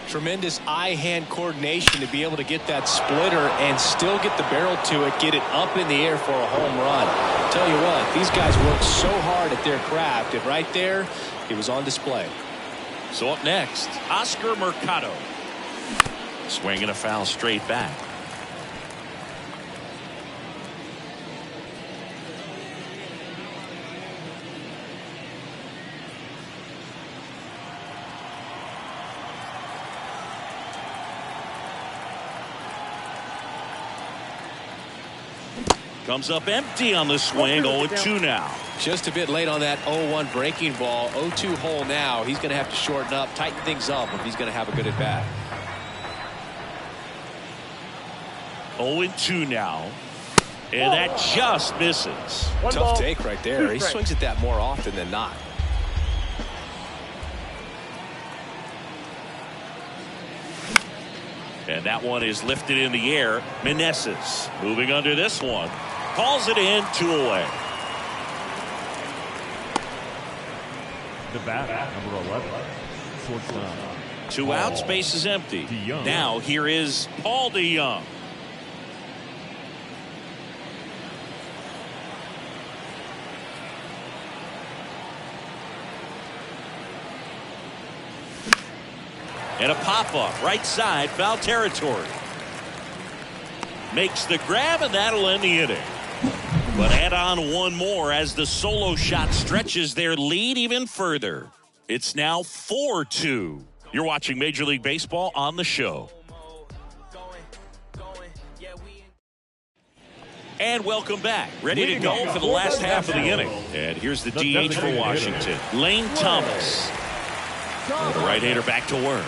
Tremendous eye-hand coordination to be able to get that splitter and still get the barrel to it, get it up in the air for a home run. Tell you what, these guys work so hard at their craft, and right there, it was on display. So up next, Oscar Mercado. Swinging a foul straight back. Comes up empty on the swing. 0-2 now. Just a bit late on that 0-1 breaking ball. 0-2 hole now. He's going to have to shorten up, tighten things up if he's going to have a good at bat. 0-2 now. And that just misses. Tough take right there. He swings at that more often than not. And that one is lifted in the air. Meneses moving under this one. Calls it in, 2 away. The bat, number 11, shortstop. 2 outs, base is empty. Now here is Paul DeYoung. And a pop-up, right side, foul territory. Makes the grab, and that'll end the inning. But add on one more as the solo shot stretches their lead even further. It's now 4-2. You're watching Major League Baseball on the show. And welcome back. Ready to go for the last half of the inning. And here's the DH for Washington, Lane Thomas. And the right-hander back to work.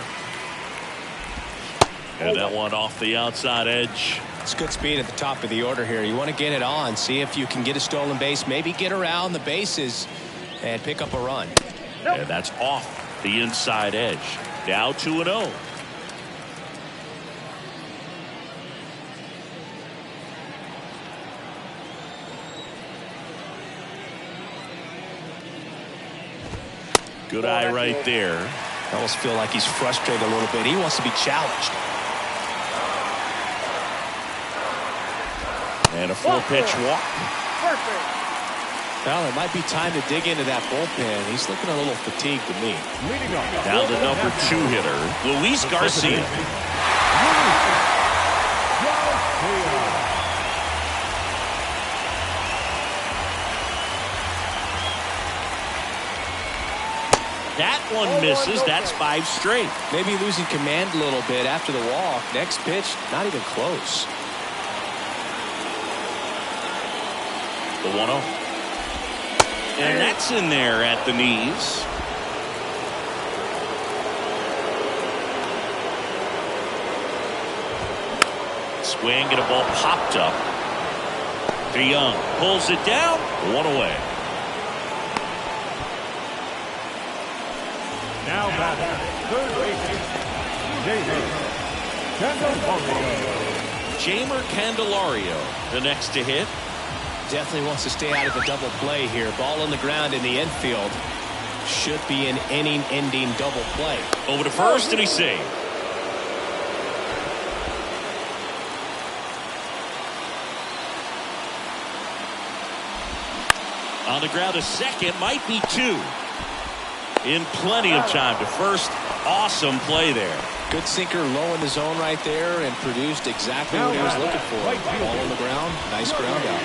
And that one off the outside edge. It's good speed at the top of the order here. You want to get it on, see if you can get a stolen base, maybe get around the bases and pick up a run. And that's off the inside edge. Now 2-0. Good eye right there. I almost feel like he's frustrated a little bit. He wants to be challenged. And a 4-pitch walk. Perfect. Well, it might be time to dig into that bullpen. He's looking a little fatigued to me. Leading off. Down to number 2 hitter, Luis Garcia. That one misses. That's 5 straight. Maybe losing command a little bit after the walk. Next pitch, not even close. The 1-0. And that's in there at the knees. Swing and a ball popped up. DeYoung pulls it down. 1 away. Now batting, third base, Jamer Candelario, the next to hit. Definitely wants to stay out of the double play here. Ball on the ground in the infield. Should be an inning-ending double play. Over to first, and he's saved. On the ground, a second, might be 2. In plenty of time to first. Awesome play there. Good sinker low in the zone right there and produced exactly what he was looking for. Ball on the ground, nice ground out.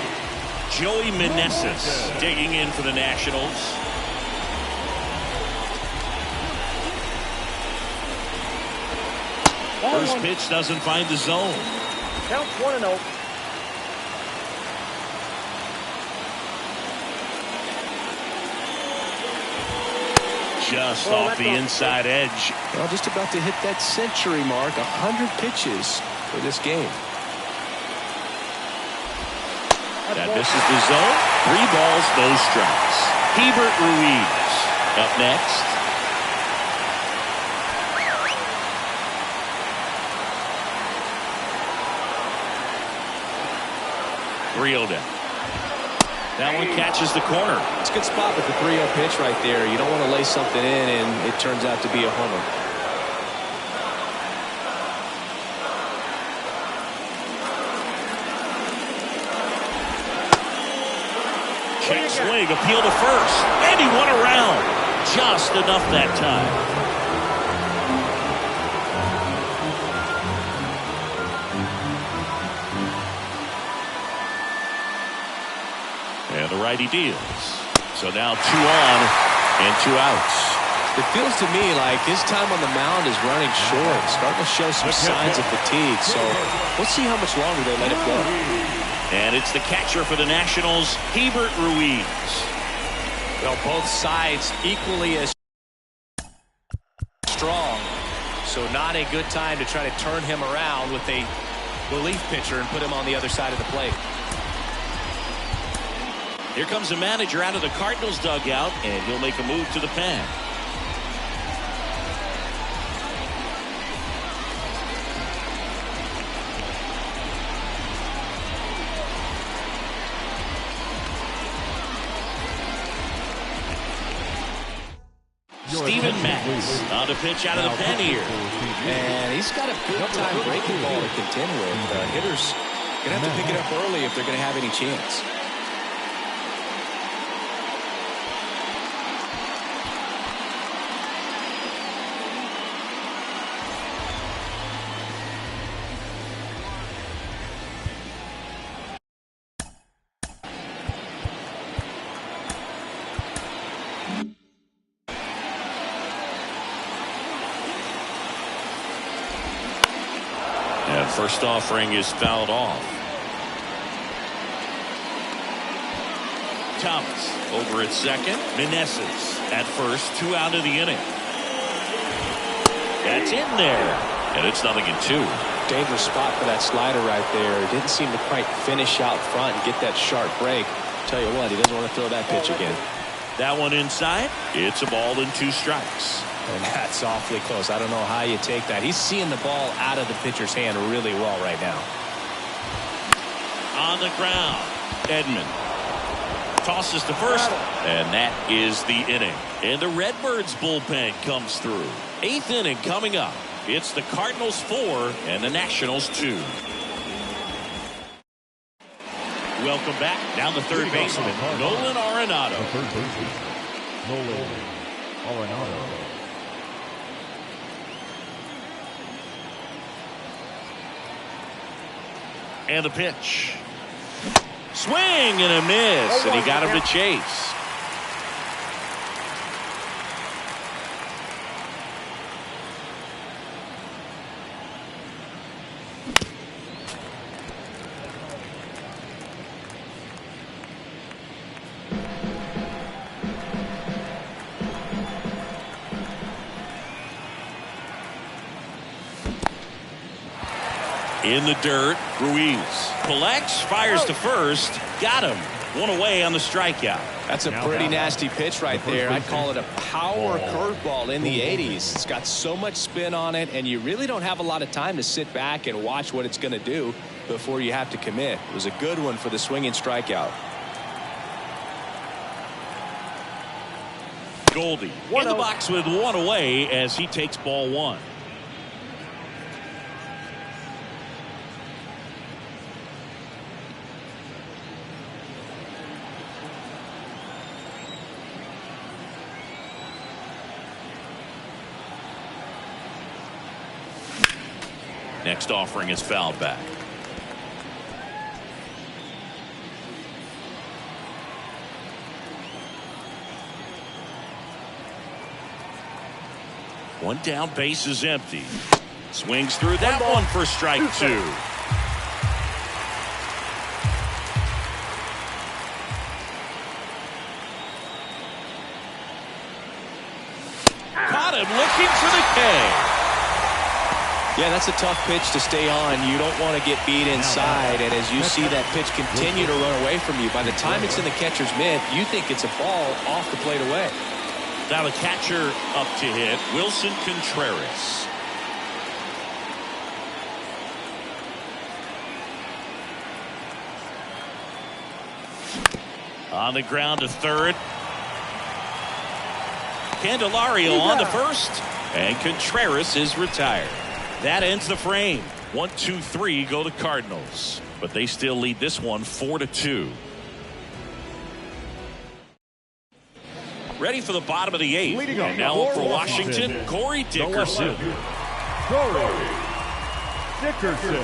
Joey Meneses digging in for the Nationals. First pitch doesn't find the zone. Count 1-0. Just off the inside edge. Well, just about to hit that century mark. 100 pitches for this game. That misses the zone. 3 balls, no strikes. Hebert Ruiz up next. Down. That one catches the corner. It's a good spot with the 3-0 pitch right there. You don't want to lay something in and it turns out to be a homer. Check swing, appeal to first, and he won around. Just enough that time. And the righty deals. So now 2 on and 2 outs. It feels to me like his time on the mound is running short. Starting to show some signs of fatigue. So we'll see how much longer they let it go. And it's the catcher for the Nationals, Hebert Ruiz. Well, both sides equally as strong. So not a good time to try to turn him around with a relief pitcher and put him on the other side of the plate. Here comes the manager out of the Cardinals dugout, and he'll make a move to the pen. Steven Matz on the pitch out of the pen here. And he's got a good time breaking ball to contend with. Hitters going to have to pick it up early if they're going to have any chance. First offering is fouled off. Thomas over at second. Meneses at first. 2 out of the inning. That's in there. And it's 0-2. Dangerous spot for that slider right there. Didn't seem to quite finish out front and get that sharp break. Tell you what, he doesn't want to throw that pitch again. That one inside. It's a ball and 2 strikes. And that's awfully close. I don't know how you take that. He's seeing the ball out of the pitcher's hand really well right now. On the ground, Edman tosses to first, and that is the inning. And the Redbirds bullpen comes through. 8th inning coming up. It's the Cardinals 4 and the Nationals 2. Welcome back. Now the third baseman, Nolan Arenado. The third baseman, Nolan Arenado. And the pitch. Swing and a miss, and he got him to chase. In the dirt, Ruiz collects, fires to first, got him. One away on the strikeout. That's a pretty nasty pitch right there. I'd call it a power curveball in the 80s. It's got so much spin on it, and you really don't have a lot of time to sit back and watch what it's going to do before you have to commit. It was a good one for the swinging strikeout. Goldie in the box with one away as he takes ball one. Next offering is fouled back. One down, base is empty. Swings through that one for strike two. Caught him looking for the K. Yeah, that's a tough pitch to stay on. You don't want to get beat inside, and as you see that pitch continue to run away from you, by the time it's in the catcher's mitt, you think it's a ball off the plate away. Now the catcher up to hit, Wilson Contreras. On the ground to third. Candelario on to first, and Contreras is retired. That ends the frame. 1, 2, 3 go the Cardinals, but they still lead this one 4-2. Ready for the bottom of the eighth. And now up for Washington, Corey Dickerson. Corey Dickerson.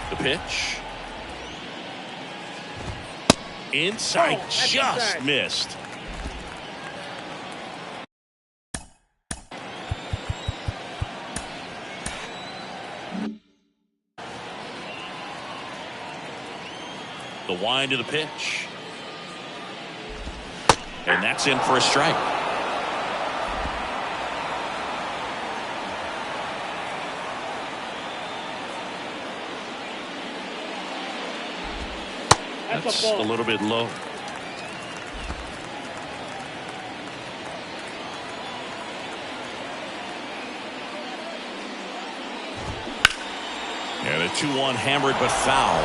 The pitch. Inside, just missed. The wind of the pitch. And that's in for a strike. That's a little bit low. And a 2-1 hammered but foul.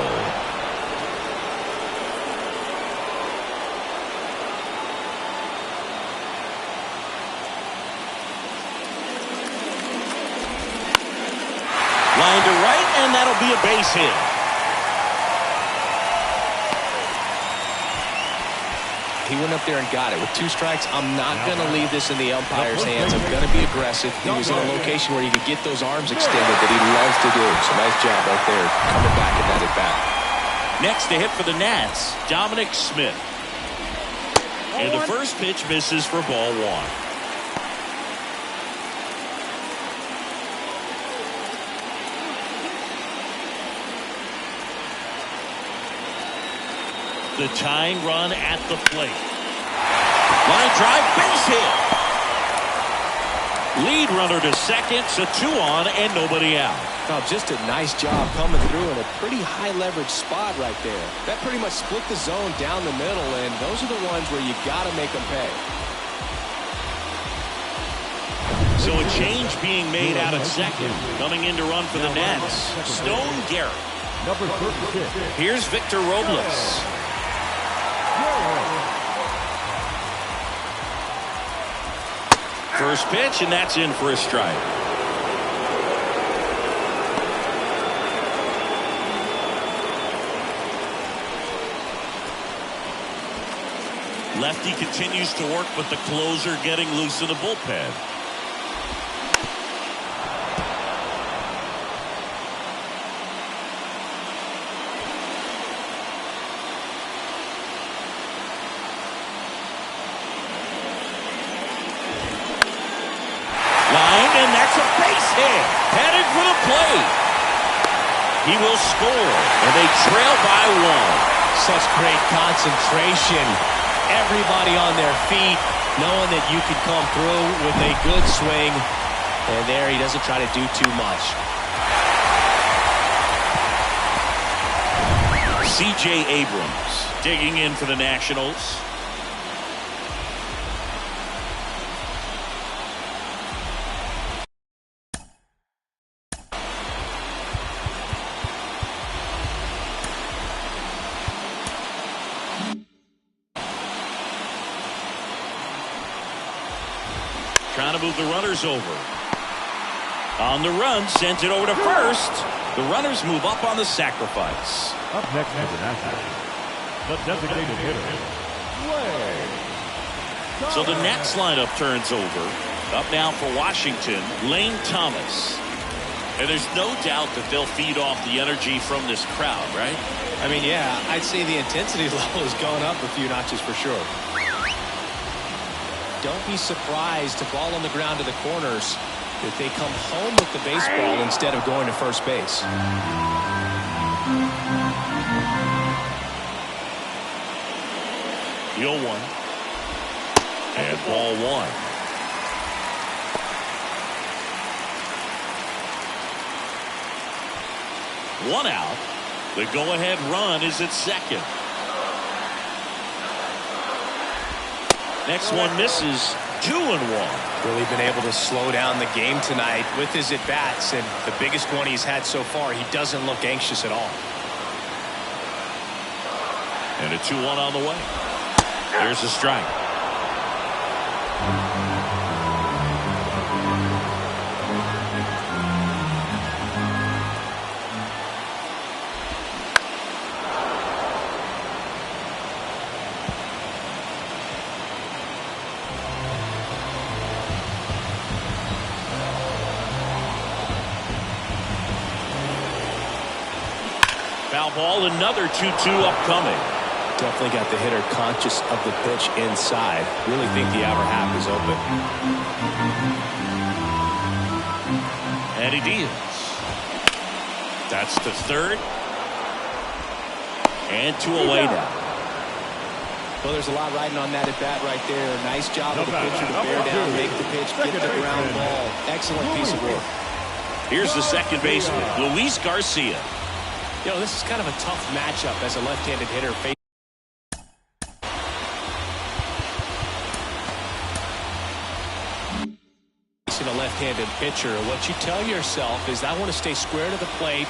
Line to right, and that'll be a base hit. He went up there and got it. With 2 strikes, I'm not going to leave this in the umpire's hands. I'm going to be aggressive. He was in a location where he could get those arms extended that he loves to do. So nice job right there, coming back and that at bat. Next to hit for the Nats, Dominic Smith. And the first pitch misses for ball one. The tying run at the plate. Line drive, base hit. Lead runner to second, so 2 on and nobody out. Oh, just a nice job coming through in a pretty high leverage spot right there. That pretty much split the zone down the middle, and those are the ones where you got to make them pay. So a change being made out at second. Coming in to run for the Nats, Stone Garrett. Number 36. Here's Victor Robles. First pitch, and that's in for a strike. Lefty continues to work, but the closer getting loose in the bullpen. Line, and that's a base hit. Headed for the plate. He will score, and they trail by 1. Such great concentration. Everybody on their feet, knowing that you can come through with a good swing. And there he doesn't try to do too much. C.J. Abrams digging in for the Nationals. Trying to move the runners over. On the run, sent it over to first. The runners move up on the sacrifice. Up next for the Nationals, the designated hitter, Way. So the Nats lineup turns over. Up now for Washington, Lane Thomas. And there's no doubt that they'll feed off the energy from this crowd, right? I mean, yeah, I'd say the intensity level has gone up a few notches for sure. Don't be surprised to ball on the ground to the corners if they come home with the baseball instead of going to first base. The 0-1. And ball 1. One out. The go-ahead run is at second. Next one misses. 2-1. Really been able to slow down the game tonight with his at-bats, and the biggest one he's had so far, he doesn't look anxious at all. And a 2-1 on the way. There's a strike. Foul ball, another 2-2 upcoming. Definitely got the hitter conscious of the pitch inside. Really think the outer half is open. And he deals. That's to third. And 2 away now. Well, there's a lot riding on that at bat right there. Nice job of the pitcher to bear down, make the pitch, get the ground ball. Excellent piece of work. Here's the second baseman, Luis Garcia. You know, this is kind of a tough matchup as a left-handed hitter. Facing a left-handed pitcher, what you tell yourself is I want to stay square to the plate,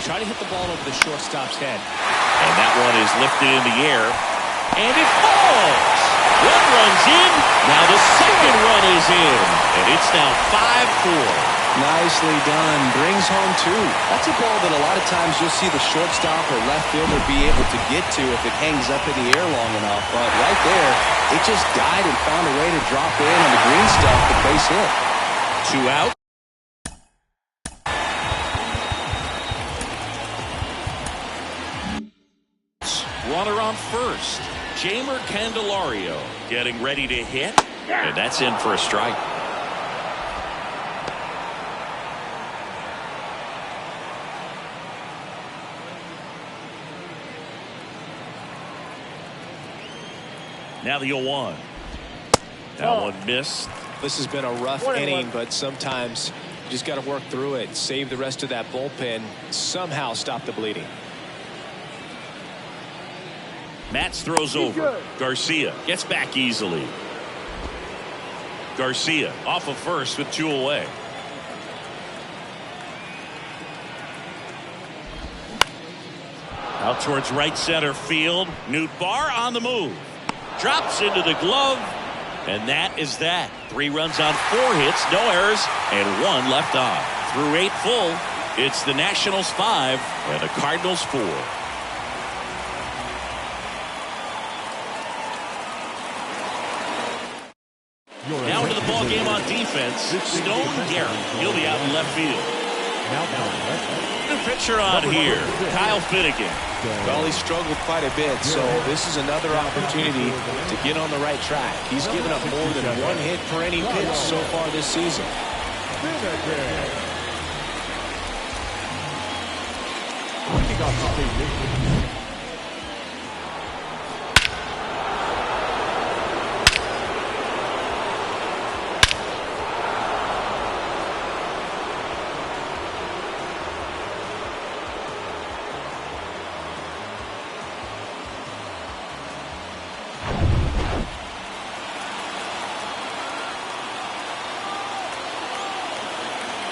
try to hit the ball over the shortstop's head. And that one is lifted in the air. And it falls. One runs in. Now the second run is in. And it's now 5-4. Nicely done. Brings home 2. That's a ball that a lot of times you'll see the shortstop or left fielder be able to get to if it hangs up in the air long enough. But right there, it just died and found a way to drop in on the green stuff, the base hit. 2 out. Runner on first. Jamer Candelario getting ready to hit. And that's in for a strike. Now the 0-1. That one missed. This has been a rough inning, but sometimes you just got to work through it, save the rest of that bullpen, somehow stop the bleeding. Mats throws over. Garcia gets back easily. Garcia off of first with 2 away. Out towards right center field. Newt Barr on the move. Drops into the glove. And that is that. 3 runs on 4 hits, no errors, and 1 left on. Through 8 full, it's the Nationals 5 and the Cardinals 4. ball game on defense. Stone Garrett. He'll be out in left field. New pitcher on here, Kyle Finnegan. Well, he struggled quite a bit, so this is another opportunity to get on the right track. He's given up more than one hit per inning pitch so far this season.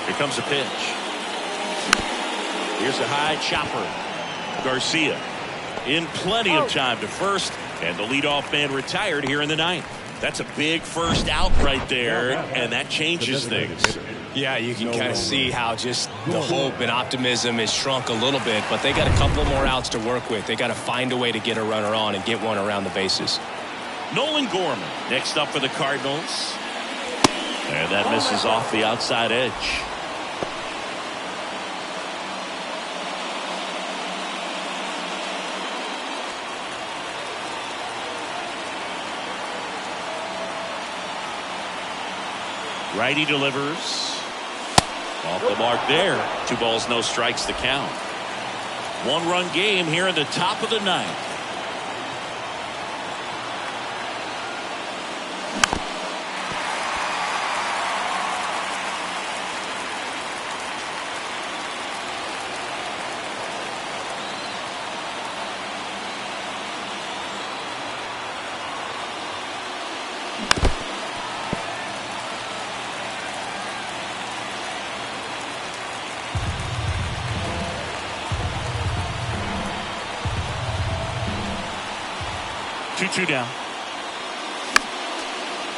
Here comes a pitch. Here's a high chopper. Garcia in plenty of time to first, and the leadoff man retired here in the ninth. That's a big first out right there, and that changes things. Yeah, you can kind of see how just the hope and optimism has shrunk a little bit, but they got a couple more outs to work with. They got to find a way to get a runner on and get one around the bases. Nolan Gorman next up for the Cardinals. And that misses off the outside edge. Righty delivers. Off the mark there. 2 balls, no strikes to count. 1-run game here in the top of the ninth. Two down.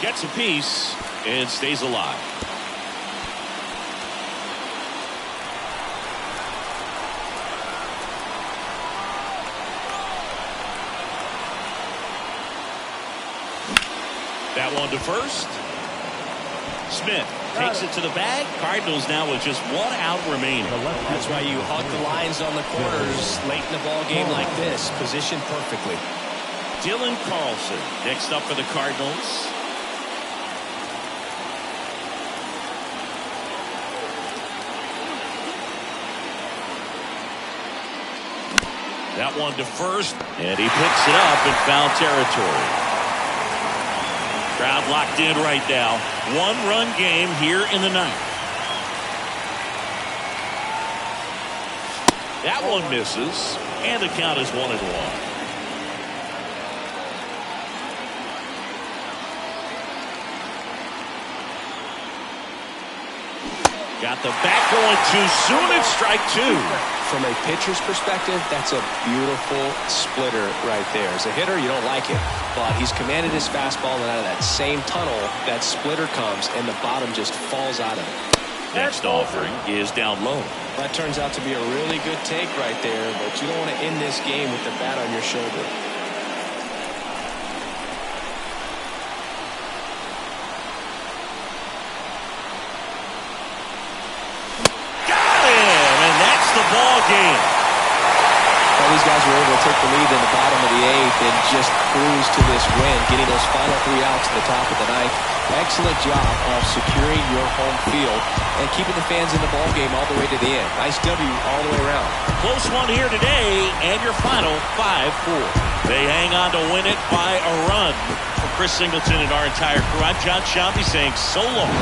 Gets a piece and stays alive. That one to first. Smith takes it to the bag. Cardinals now with just 1 out remaining. That's why you hug the lines on the corners late in the ball game like this. Positioned perfectly. Dylan Carlson next up for the Cardinals. That one to first, and he picks it up in foul territory. Crowd locked in right now. 1-run game here in the ninth. That one misses, and the count is 1-1. Got the bat going too soon. It's strike 2. From a pitcher's perspective, that's a beautiful splitter right there. As a hitter, you don't like it, but he's commanded his fastball, and out of that same tunnel, that splitter comes, and the bottom just falls out of it. Next offering is down low. That turns out to be a really good take right there, but you don't want to end this game with the bat on your shoulder. Ball game. Well, these guys were able to take the lead in the bottom of the 8th and just cruise to this win, getting those final 3 outs at the top of the 9th. Excellent job of securing your home field and keeping the fans in the ball game all the way to the end. Nice W all the way around. Close one here today, and your final 5-4. They hang on to win it by a run. For Chris Singleton and our entire crew, I'm John Shambi saying so long.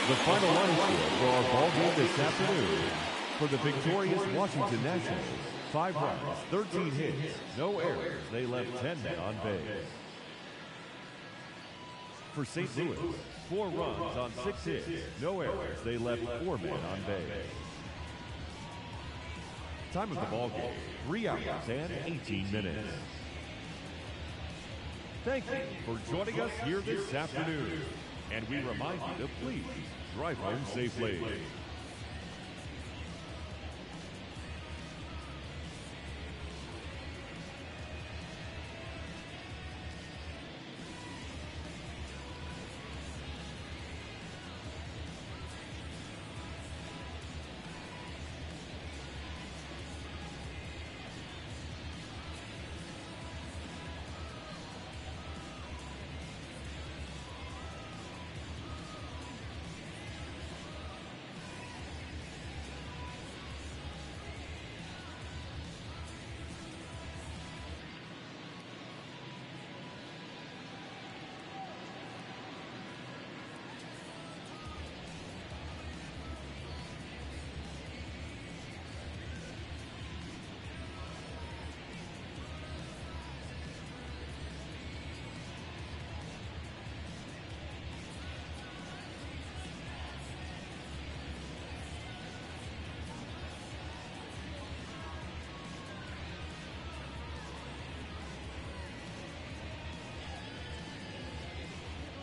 The final line score for our ball game this afternoon for the victorious Washington Nationals. 5 runs, 13 hits, no errors. They left 10 men on base. For St. Louis, 4 runs on 6 hits, no errors. They left 4 men on base. Time of the ball game, 3 hours and 18 minutes. Thank you for joining us here this afternoon. And we remind you to please drive home safely.